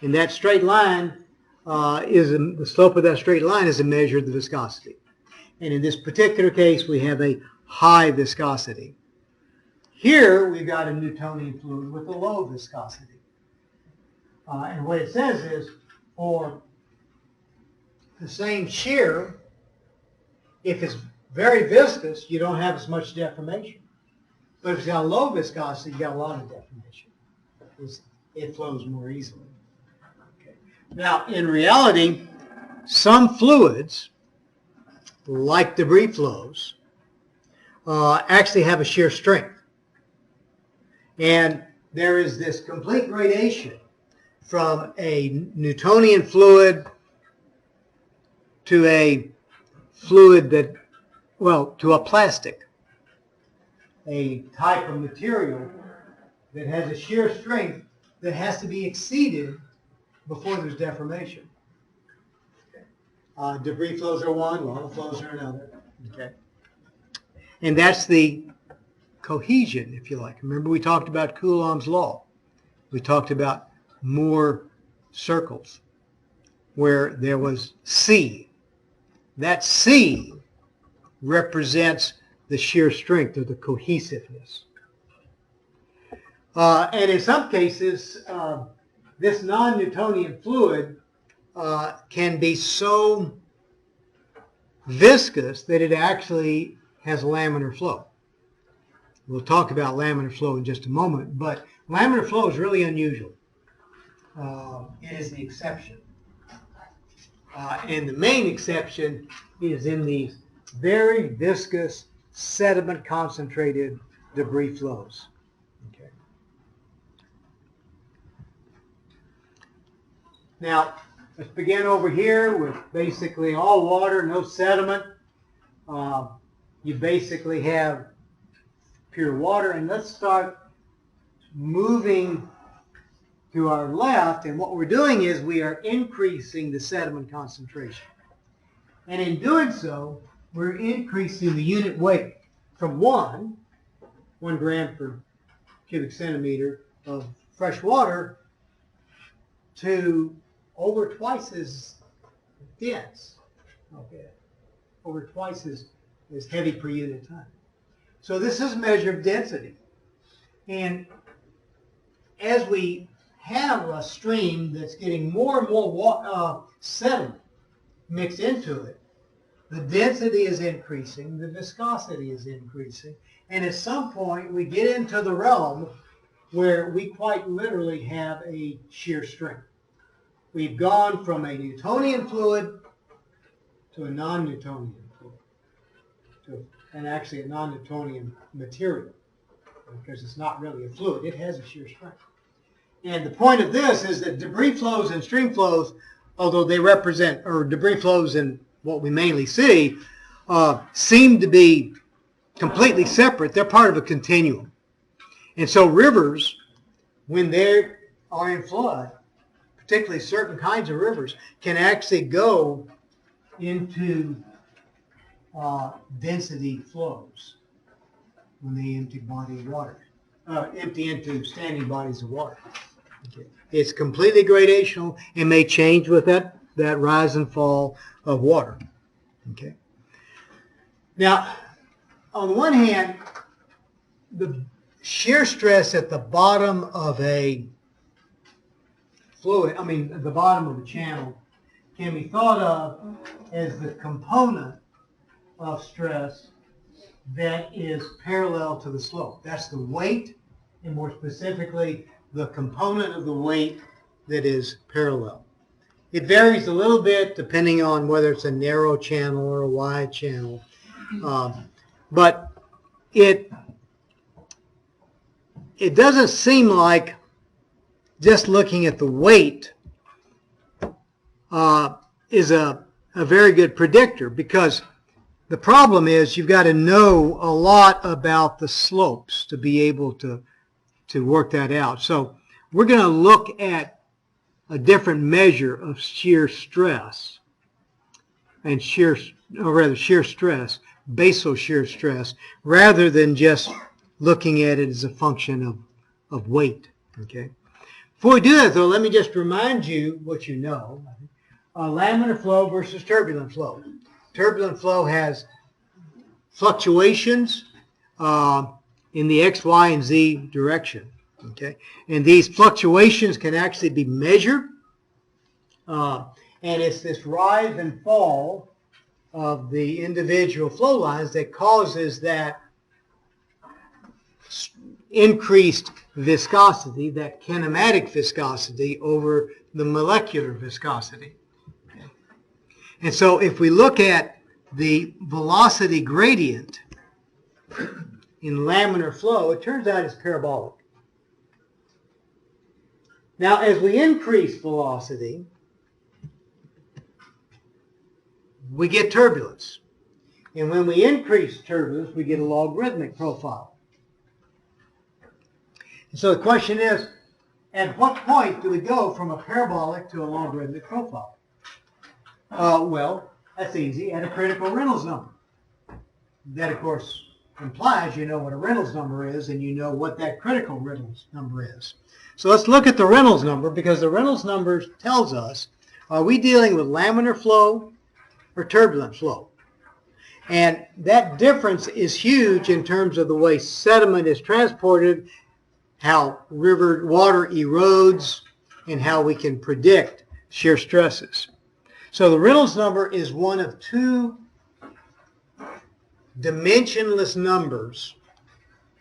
And that straight line the slope of that straight line is a measure of the viscosity. And in this particular case, we have a high viscosity. Here, we've got a Newtonian fluid with a low viscosity. And what it says is, for the same shear, if it's very viscous, you don't have as much deformation. But if it's got a low viscosity, you got a lot of deformation. It flows more easily. Okay. Now, in reality, some fluids, like debris flows, actually have a shear strength. And there is this complete gradation from a Newtonian fluid to a fluid that, to a plastic, a type of material that has a shear strength that has to be exceeded before there's deformation. Okay. Debris flows are one, lava flows are another. Okay. And that's the cohesion, if you like. Remember we talked about Coulomb's law. We talked about Moore circles where there was C. That C represents the shear strength or the cohesiveness. And in some cases, this non-Newtonian fluid can be so viscous that it actually has laminar flow. We'll talk about laminar flow in just a moment, but laminar flow is really unusual. it is the exception. And the main exception is in these very viscous, sediment-concentrated debris flows. Okay. Now, let's begin over here with basically all water, no sediment. You basically have pure water. And let's start moving to our left. And what we're doing is we are increasing the sediment concentration. And in doing so, we're increasing the unit weight from 1 gram per cubic centimeter of fresh water to over twice as dense, okay, over twice as heavy per unit time. So this is a measure of density. And as we have a stream that's getting more and more sediment mixed into it, the density is increasing, the viscosity is increasing, and at some point we get into the realm where we quite literally have a shear strength. We've gone from a Newtonian fluid to a non-Newtonian fluid, and actually a non-Newtonian material, because it's not really a fluid, it has a shear strength. And the point of this is that debris flows and stream flows, although they represent, or debris flows in what we mainly see, seem to be completely separate. They're part of a continuum. And so rivers, when they are in flood, particularly certain kinds of rivers, can actually go into density flows when they empty body of water, empty into standing bodies of water. Okay. It's completely gradational and may change with that rise and fall of water. Okay. Now, on the one hand, the shear stress at the bottom of a fluid, the bottom of a channel, can be thought of as the component of stress that is parallel to the slope. That's the weight, and more specifically, the component of the weight that is parallel. It varies a little bit depending on whether it's a narrow channel or a wide channel, but it doesn't seem like just looking at the weight is a very good predictor, because the problem is you've got to know a lot about the slopes to be able to work that out. So we're going to look at a different measure of shear stress and shear stress, basal shear stress, rather than just looking at it as a function of weight. Okay. Before we do that, though, let me just remind you what you know. Laminar flow versus turbulent flow. Turbulent flow has fluctuations in the X, Y, and Z direction. Okay, and these fluctuations can actually be measured, and it's this rise and fall of the individual flow lines that causes that increased viscosity, that kinematic viscosity over the molecular viscosity. Okay. And so if we look at the velocity gradient in laminar flow, it turns out it's parabolic. Now, as we increase velocity, we get turbulence. And when we increase turbulence, we get a logarithmic profile. And so the question is, at what point do we go from a parabolic to a logarithmic profile? Well, that's easy, at a critical Reynolds number. That, of course, implies you know what a Reynolds number is, and you know what that critical Reynolds number is. So let's look at the Reynolds number, because the Reynolds number tells us, are we dealing with laminar flow or turbulent flow? And that difference is huge in terms of the way sediment is transported, how river water erodes, and how we can predict shear stresses. So the Reynolds number is one of two dimensionless numbers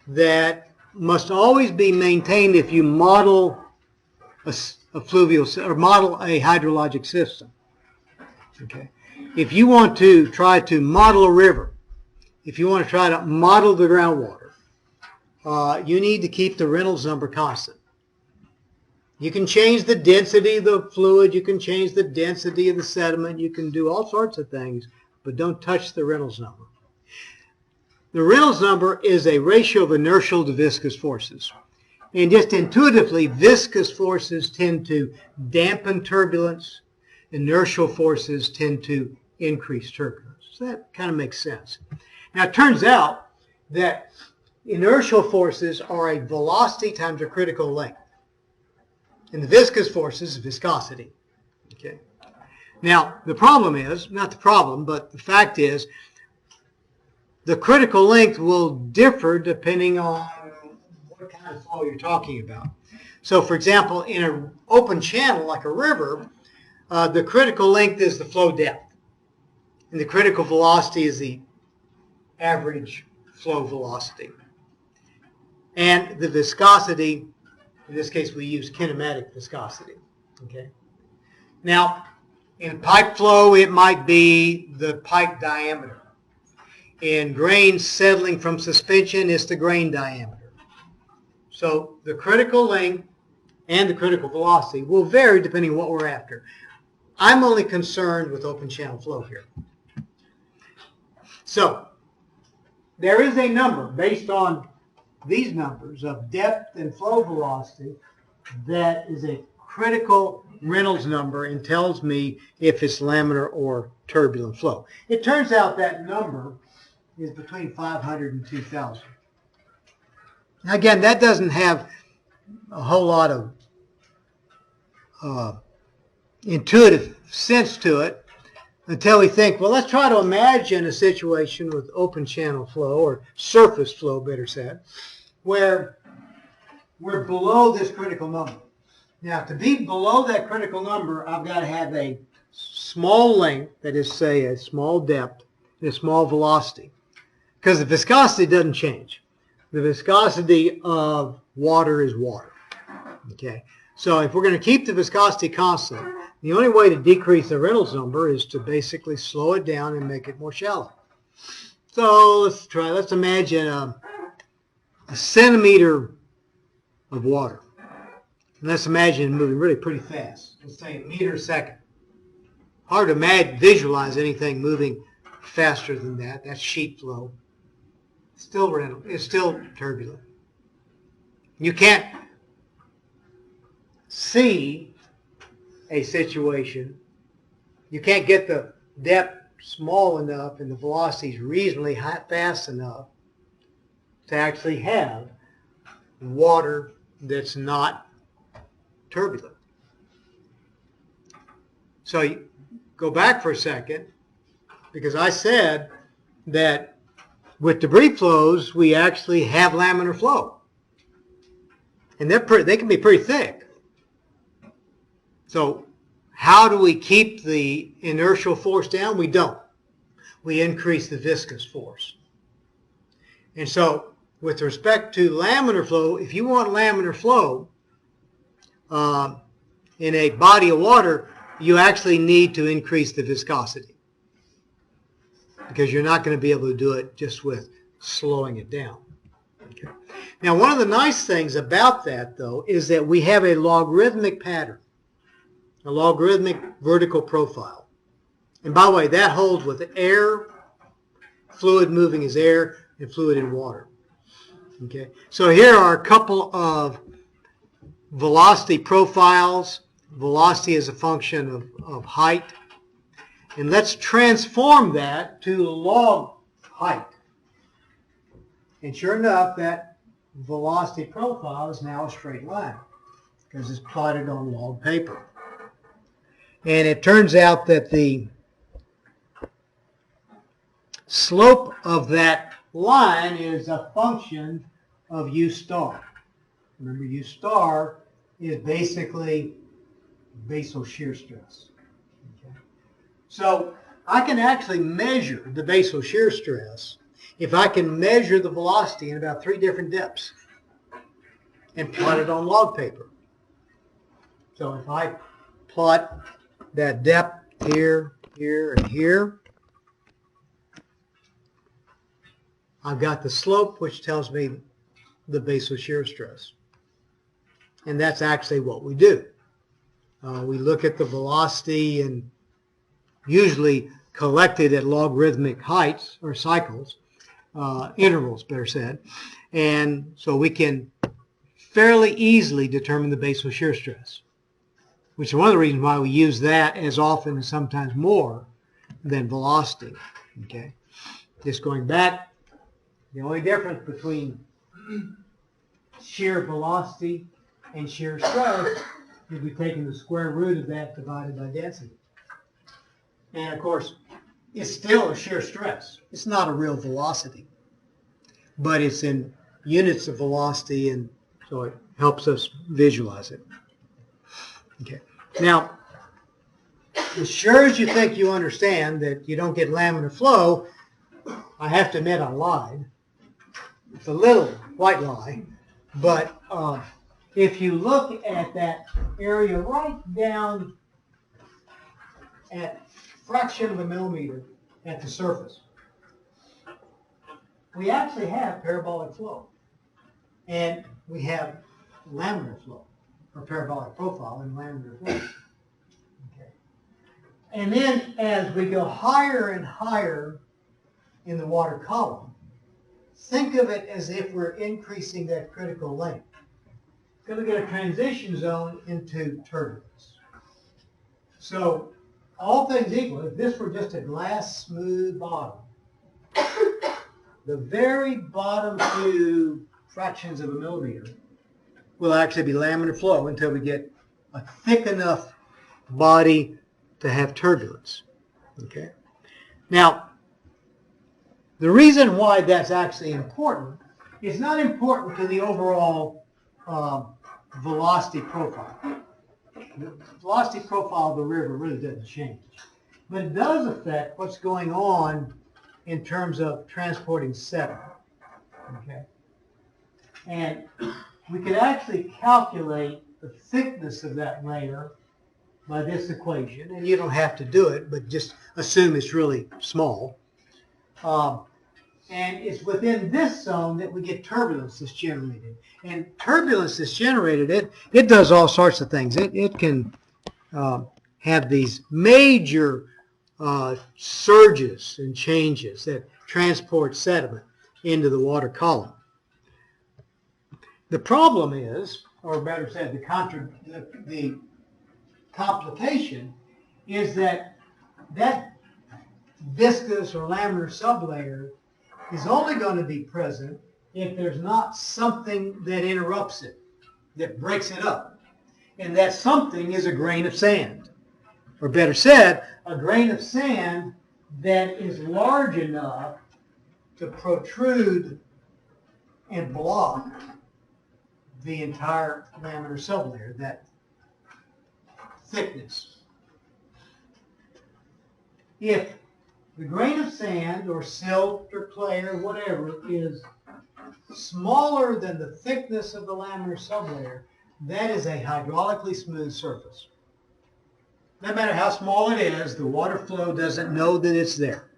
that must always be maintained if you model a fluvial or model a hydrologic system. Okay, if you want to try to model a river, if you want to try to model the groundwater, you need to keep the Reynolds number constant. You can change the density of the fluid, you can change the density of the sediment, you can do all sorts of things, but don't touch the Reynolds number. The Reynolds number is a ratio of inertial to viscous forces. And just intuitively, viscous forces tend to dampen turbulence. Inertial forces tend to increase turbulence. So that kind of makes sense. Now, it turns out that inertial forces are a velocity times a critical length. And the viscous forces is viscosity. Okay. Now, the problem is, not the problem, but the fact is, the critical length will differ depending on what kind of flow you're talking about. So, for example, in an open channel like a river, the critical length is the flow depth. And the critical velocity is the average flow velocity. And the viscosity, in this case we use kinematic viscosity. Okay. Now, in pipe flow, it might be the pipe diameter. In grain settling from suspension, it's the grain diameter. So the critical length and the critical velocity will vary depending on what we're after. I'm only concerned with open channel flow here. So there is a number based on these numbers of depth and flow velocity that is a critical Reynolds number and tells me if it's laminar or turbulent flow. It turns out that number is between 500 and 2,000. Now again, that doesn't have a whole lot of intuitive sense to it until we think, well, let's try to imagine a situation with open channel flow, or surface flow, better said, where we're below this critical number. Now, to be below that critical number, I've got to have a small length, that is, say, a small depth, and a small velocity. Because the viscosity doesn't change. The viscosity of water is water. Okay? So if we're going to keep the viscosity constant, the only way to decrease the Reynolds number is to basically slow it down and make it more shallow. So let's try. Let's imagine a centimeter of water. And let's imagine it moving really pretty fast. Let's say a meter a second. Hard to visualize anything moving faster than that. That's sheet flow. Still Reynolds. It's still turbulent. You can't see a situation. You can't get the depth small enough and the velocities reasonably fast enough to actually have water that's not turbulent. So you go back for a second, because I said that with debris flows, we actually have laminar flow. And they can be pretty thick. So how do we keep the inertial force down? We don't. We increase the viscous force. And so with respect to laminar flow, if you want laminar flow in a body of water, you actually need to increase the viscosity, because you're not going to be able to do it just with slowing it down. Okay. Now, one of the nice things about that, though, is that we have a logarithmic pattern, a logarithmic vertical profile. And by the way, that holds with air. Fluid moving is air, and fluid in water. Okay. So here are a couple of velocity profiles. Velocity is a function of height. And let's transform that to log height. And sure enough, that velocity profile is now a straight line, because it's plotted on log paper. And it turns out that the slope of that line is a function of U star. Remember, U star is basically basal shear stress. Okay. So I can actually measure the basal shear stress if I can measure the velocity in about 3 different depths and plot it on log paper. So if I plot that depth here, here, and here, I've got the slope, which tells me the basal shear stress. And that's actually what we do. We look at the velocity and usually collected at logarithmic heights or cycles, intervals, better said. And so we can fairly easily determine the basal shear stress, which is one of the reasons why we use that as often and sometimes more than velocity. Okay, just going back, the only difference between shear velocity and shear stress is we've taken the square root of that divided by density. And of course, it's still a shear stress. It's not a real velocity, but it's in units of velocity, and so it helps us visualize it. Okay. Now, as sure as you think you understand that you don't get laminar flow, I have to admit I lied. It's a little white lie, but if you look at that area right down at fraction of a millimeter at the surface, we actually have parabolic flow, and we have laminar flow, or parabolic profile and laminar flow. Okay. And then as we go higher and higher in the water column, think of it as if we're increasing that critical length. Because we get a transition zone into turbulence. So all things equal, if this were just a glass smooth bottom, the very bottom few fractions of a millimeter will actually be laminar flow until we get a thick enough body to have turbulence. Okay. Now, the reason why that's actually important is not important to the overall velocity profile. The velocity profile of the river really doesn't change, but it does affect what's going on in terms of transporting sediment. Okay, and we could actually calculate the thickness of that layer by this equation, and you don't have to do it, but just assume it's really small. And it's within this zone that we get turbulence that's generated. And turbulence that's generated, it does all sorts of things. It can have these major surges and changes that transport sediment into the water column. The problem is, or better said, the complication is that viscous or laminar sublayer is only going to be present if there's not something that interrupts it, that breaks it up. And that something is a grain of sand. Or better said, a grain of sand that is large enough to protrude and block the entire laminar sublayer, that thickness. If the grain of sand or silt or clay or whatever is smaller than the thickness of the laminar sublayer, that is a hydraulically smooth surface. No matter how small it is, the water flow doesn't know that it's there.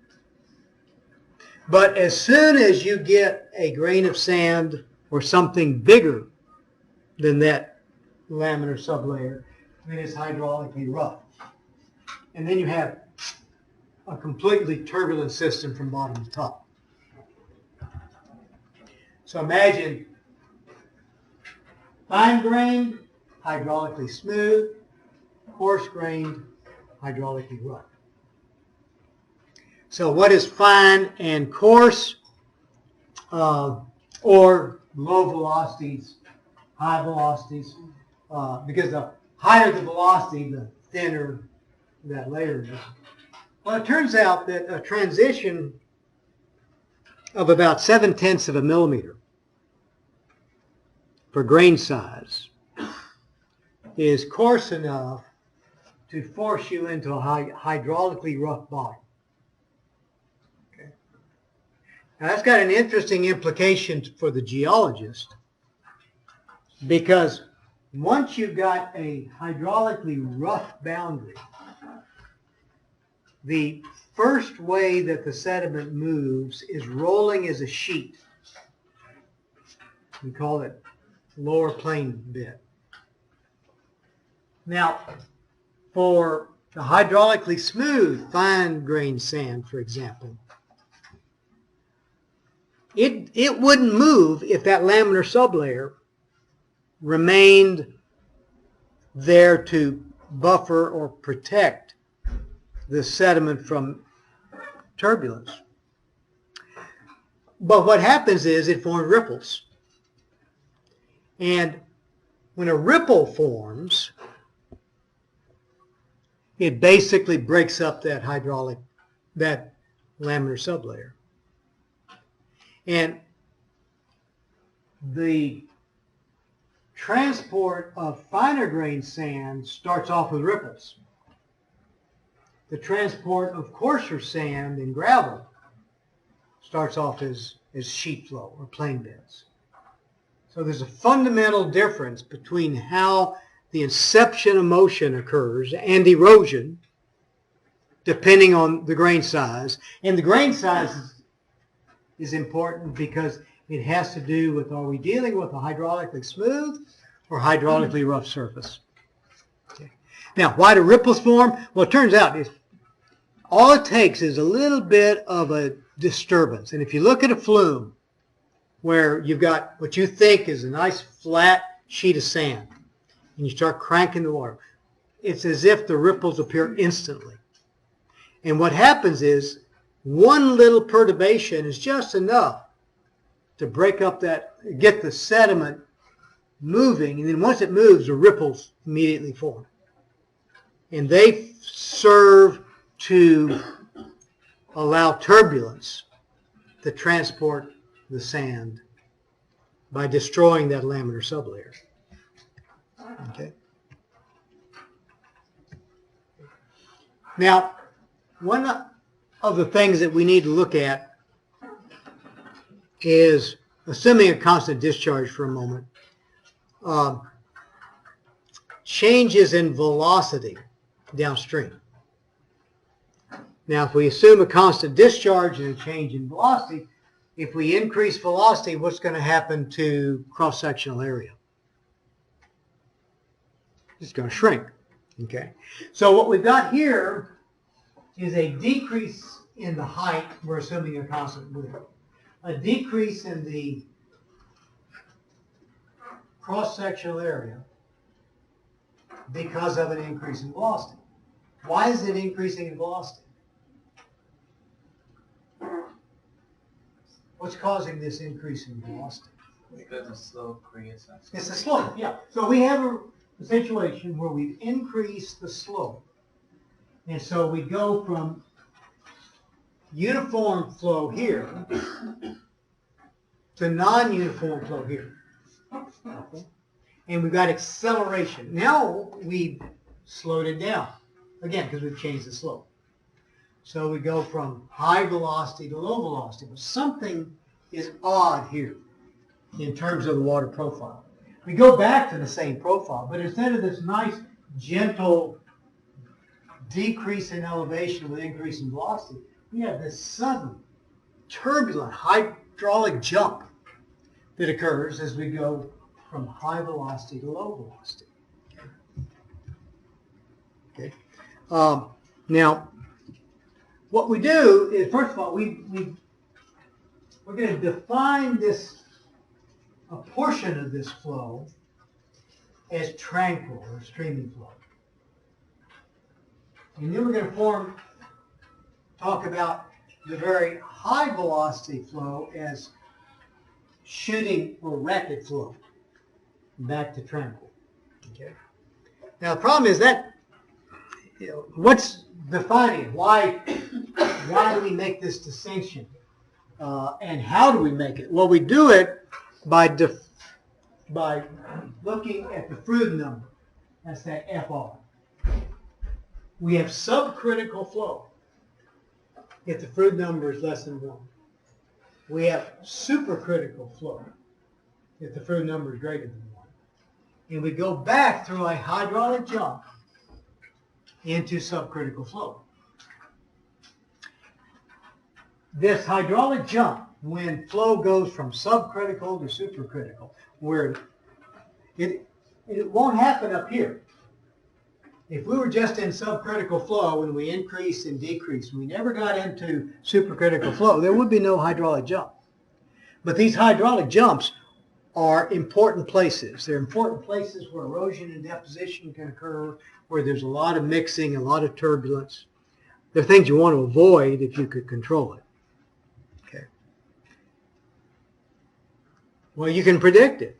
But as soon as you get a grain of sand or something bigger than that laminar sublayer, then it's hydraulically rough. And then you have a completely turbulent system from bottom to top. So imagine fine-grained, hydraulically smooth, coarse-grained, hydraulically rough. So what is fine and coarse, or low velocities, high velocities? Because the higher the velocity, the thinner that layer is. Well, it turns out that a transition of about 7/10 of a millimeter for grain size is coarse enough to force you into a hydraulically rough body. Okay. Now that's got an interesting implication for the geologist, because Once you've got a hydraulically rough boundary, the first way that the sediment moves is rolling as a sheet. We call it lower plane bed. Now, for the hydraulically smooth, fine-grained sand, for example, it wouldn't move if that laminar sublayer remained there to buffer or protect the sediment from turbulence. But what happens is it forms ripples. And when a ripple forms, it basically breaks up that laminar sublayer. And the transport of finer grained sand starts off with ripples. The transport of coarser sand and gravel starts off as sheet flow or plane beds. So there's a fundamental difference between how the inception of motion occurs and erosion, depending on the grain size. And the grain size is important because it has to do with, are we dealing with a hydraulically smooth or hydraulically rough surface? Okay. Now, why do ripples form? Well, it turns out all it takes is a little bit of a disturbance. And if you look at a flume where you've got what you think is a nice flat sheet of sand, and you start cranking the water, it's as if the ripples appear instantly. And what happens is one little perturbation is just enough to break up get the sediment moving, and then once it moves, the ripples immediately form. And they serve to allow turbulence to transport the sand by destroying that laminar sublayer. Okay. Now, one of the things that we need to look at is, assuming a constant discharge for a moment, changes in velocity downstream. Now, if we assume a constant discharge and a change in velocity, if we increase velocity, what's going to happen to cross-sectional area? It's going to shrink. Okay. So what we've got here is a decrease in the height. We're assuming a constant width. A decrease in the cross-sectional area because of an increase in velocity. Why is it increasing in velocity? What's causing this increase in velocity? Because the slope creates that. It's the slope, yeah. So we have a situation where we've increased the slope. And so we go from uniform flow here to non-uniform flow here. Okay. And we've got acceleration. Now we've slowed it down, again, because we've changed the slope. So we go from high velocity to low velocity. But something is odd here in terms of the water profile. We go back to the same profile, but instead of this nice, gentle decrease in elevation with increase in velocity, we have this sudden, turbulent, hydraulic jump that occurs as we go from high velocity to low velocity. Okay. Now, what we do is, first of all, we're going to define a portion of this flow as tranquil or streaming flow. And then we're going to talk about the very high velocity flow as shooting or rapid flow, back to tranquil. Okay. Now the problem is that, what's defining it? Why do we make this distinction? And how do we make it? Well, we do it by looking at the Freud number. That's that FR. We have subcritical flow if the Freud number is less than 1. We have supercritical flow if the Freud number is greater than 1. and we go back through a hydraulic jump into subcritical flow. This hydraulic jump, when flow goes from subcritical to supercritical, where it won't happen up here. If we were just in subcritical flow and we increase and decrease, we never got into supercritical flow, there would be no hydraulic jump. But these hydraulic jumps are important places. They're important places where erosion and deposition can occur, where there's a lot of mixing, a lot of turbulence. They're things you want to avoid if you could control it. Okay. Well, you can predict it.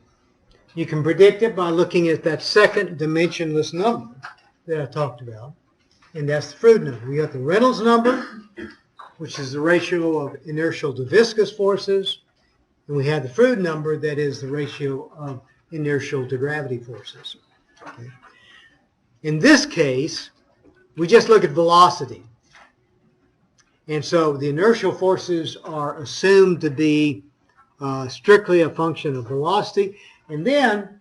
You can predict it by looking at that second dimensionless number that I talked about, and that's the Froude number. We got the Reynolds number, which is the ratio of inertial to viscous forces, and we have the Froude number, that is the ratio of inertial to gravity forces. Okay. In this case, we just look at velocity. And so the inertial forces are assumed to be strictly a function of velocity. And then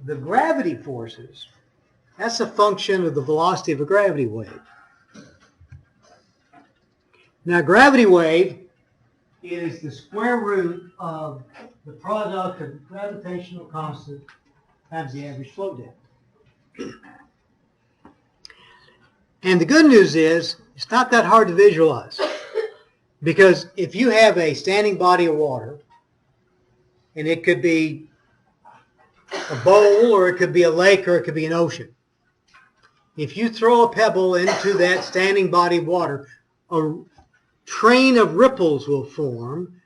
the gravity forces, that's a function of the velocity of a gravity wave. Now, gravity wave is the square root of the product of gravitational constant times the average flow depth. And the good news is, it's not that hard to visualize. Because if you have a standing body of water, and it could be a bowl, or it could be a lake, or it could be an ocean. If you throw a pebble into that standing body of water, a train of ripples will form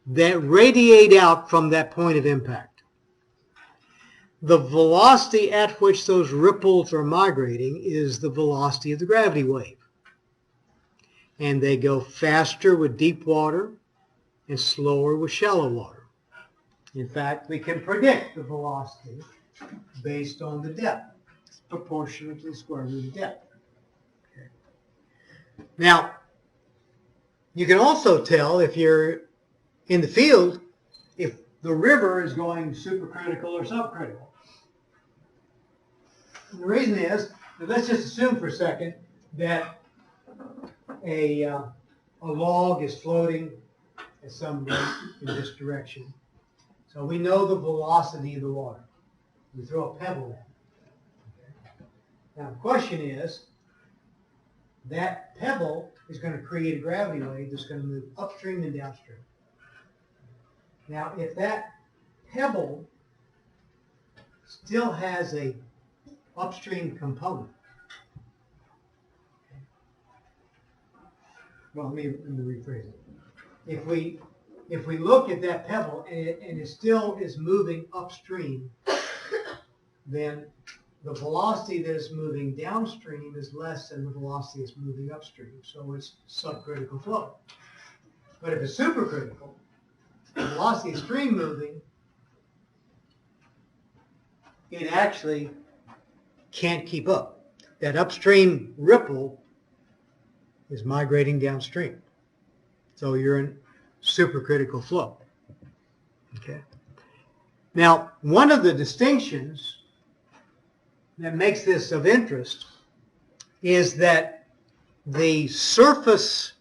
that radiate out from that point of impact. The velocity at which those ripples are migrating is the velocity of the gravity wave. And they go faster with deep water and slower with shallow water. In fact, we can predict the velocity based on the depth. It's proportional to the square root of depth. Okay. Now, you can also tell if you're in the field if the river is going supercritical or subcritical. And the reason is, let's just assume for a second that a log is floating at some rate in this direction. So we know the velocity of the water. We throw a pebble in. Okay. Now the question is, that pebble is going to create a gravity wave that's going to move upstream and downstream. Now if that pebble still has a upstream component, well, let me rephrase it. If we look at that pebble and it still is moving upstream, then the velocity that is moving downstream is less than the velocity that's moving upstream. So it's subcritical flow. But if it's supercritical, the velocity of stream moving, it actually can't keep up. That upstream ripple is migrating downstream. So you're in supercritical flow. Okay. Now, one of the distinctions that makes this of interest is that the surface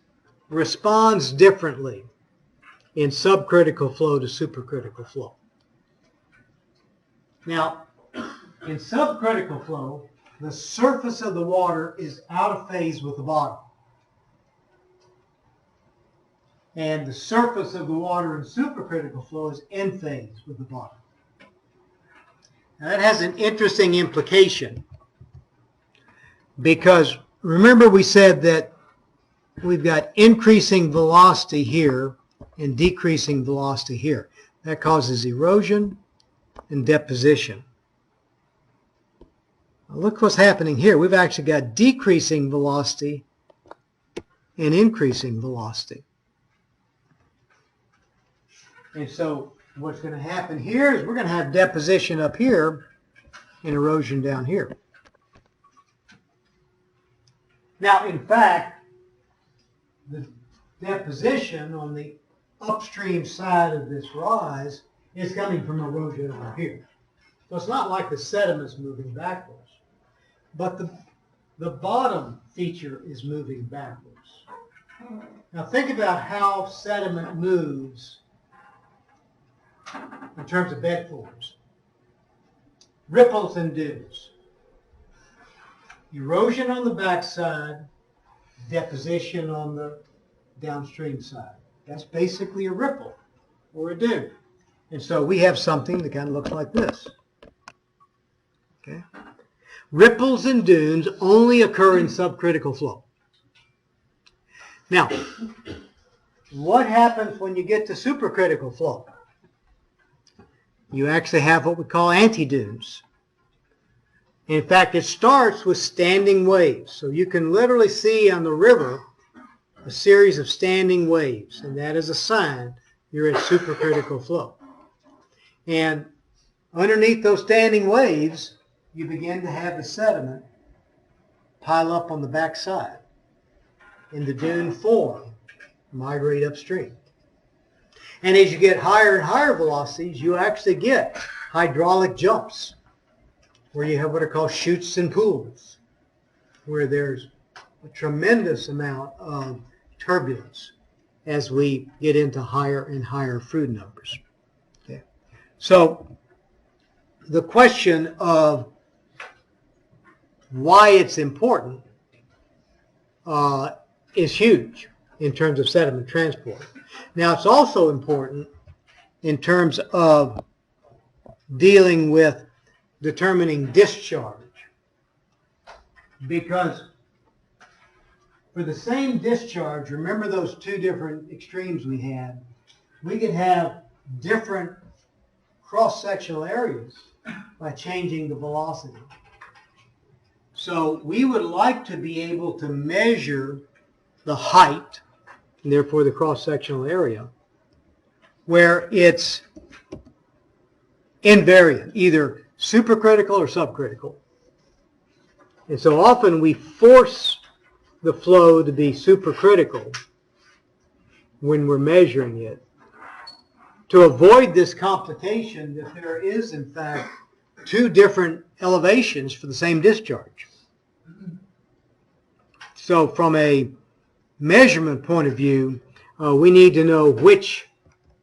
responds differently in subcritical flow to supercritical flow. Now, in subcritical flow, the surface of the water is out of phase with the bottom. And the surface of the water in supercritical flow is in phase with the bottom. Now that has an interesting implication, because remember we said that we've got increasing velocity here and decreasing velocity here. That causes erosion and deposition. Now look what's happening here. We've actually got decreasing velocity and increasing velocity. And so what's going to happen here is we're going to have deposition up here and erosion down here. Now, in fact, the deposition on the upstream side of this rise is coming from erosion over here. So it's not like the sediment's moving backwards, but the bottom feature is moving backwards. Now think about how sediment moves in terms of bed forms. Ripples and dunes. Erosion on the backside, deposition on the downstream side. That's basically a ripple or a dune. And so we have something that kind of looks like this. Okay? Ripples and dunes only occur in subcritical flow. Now, what happens when you get to supercritical flow? You actually have what we call antidunes. In fact, it starts with standing waves. So you can literally see on the river a series of standing waves, and that is a sign you're at supercritical flow. And underneath those standing waves, you begin to have the sediment pile up on the backside in the dune form, migrate upstream. And as you get higher and higher velocities, you actually get hydraulic jumps, where you have what are called chutes and pools, where there's a tremendous amount of turbulence as we get into higher and higher fluid numbers. Okay. So the question of why it's important is huge in terms of sediment transport. Now, it's also important in terms of dealing with determining discharge, because for the same discharge, remember those two different extremes we had, we could have different cross-sectional areas by changing the velocity. So we would like to be able to measure the height, and therefore the cross-sectional area, where it's invariant, either supercritical or subcritical. And so often we force the flow to be supercritical when we're measuring it, to avoid this complication that there is, in fact, two different elevations for the same discharge. So from a measurement point of view, we need to know which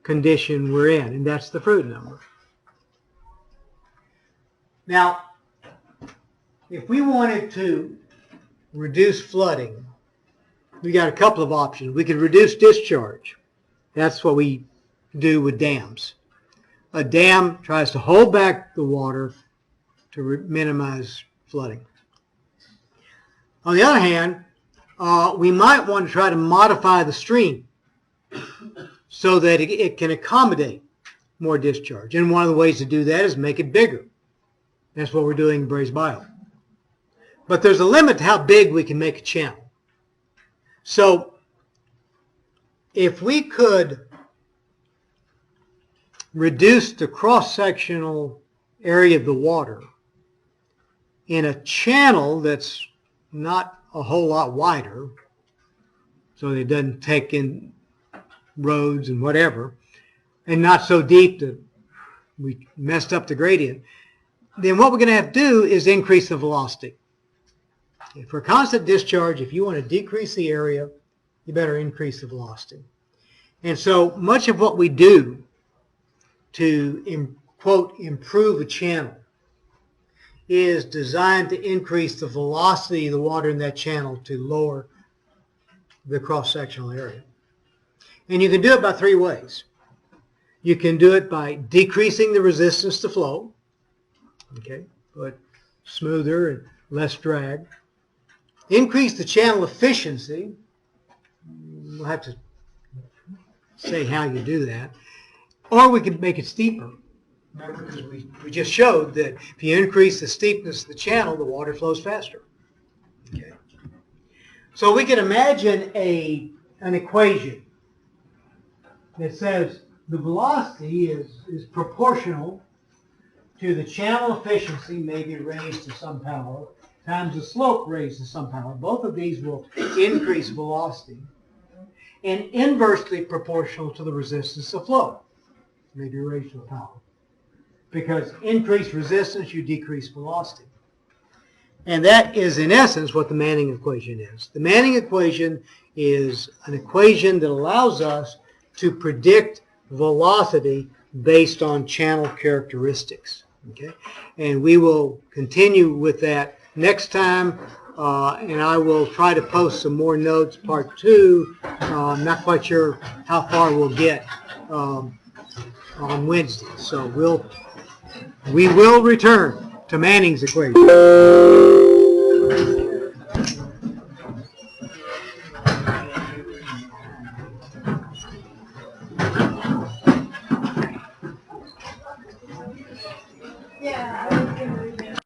condition we're in, and that's the fluid number. Now, if we wanted to reduce flooding, we got a couple of options. We could reduce discharge. That's what we do with dams. A dam tries to hold back the water to minimize flooding. On the other hand, we might want to try to modify the stream so that it can accommodate more discharge. And one of the ways to do that is make it bigger. That's what we're doing in Braze Bio. But there's a limit to how big we can make a channel. So if we could reduce the cross-sectional area of the water in a channel that's not a whole lot wider, so it doesn't take in roads and whatever, and not so deep that we messed up the gradient, then what we're going to have to do is increase the velocity. For constant discharge, if you want to decrease the area, you better increase the velocity. And so much of what we do to, quote, improve a channel is designed to increase the velocity of the water in that channel to lower the cross-sectional area. And you can do it by three ways. You can do it by decreasing the resistance to flow, okay, but smoother and less drag. Increase the channel efficiency. We'll have to say how you do that. Or we can make it steeper. Remember, because we just showed that if you increase the steepness of the channel, the water flows faster. Okay. So we can imagine an equation that says the velocity is proportional to the channel efficiency, maybe raised to some power, times the slope raised to some power. Both of these will increase velocity, and inversely proportional to the resistance of flow, maybe raised to a power. because increased resistance, you decrease velocity. And that is, in essence, what the Manning equation is. The Manning equation is an equation that allows us to predict velocity based on channel characteristics. Okay? And we will continue with that next time, and I will try to post some more notes, part 2. I'm not quite sure how far we'll get on Wednesday. So we will return to Manning's equation.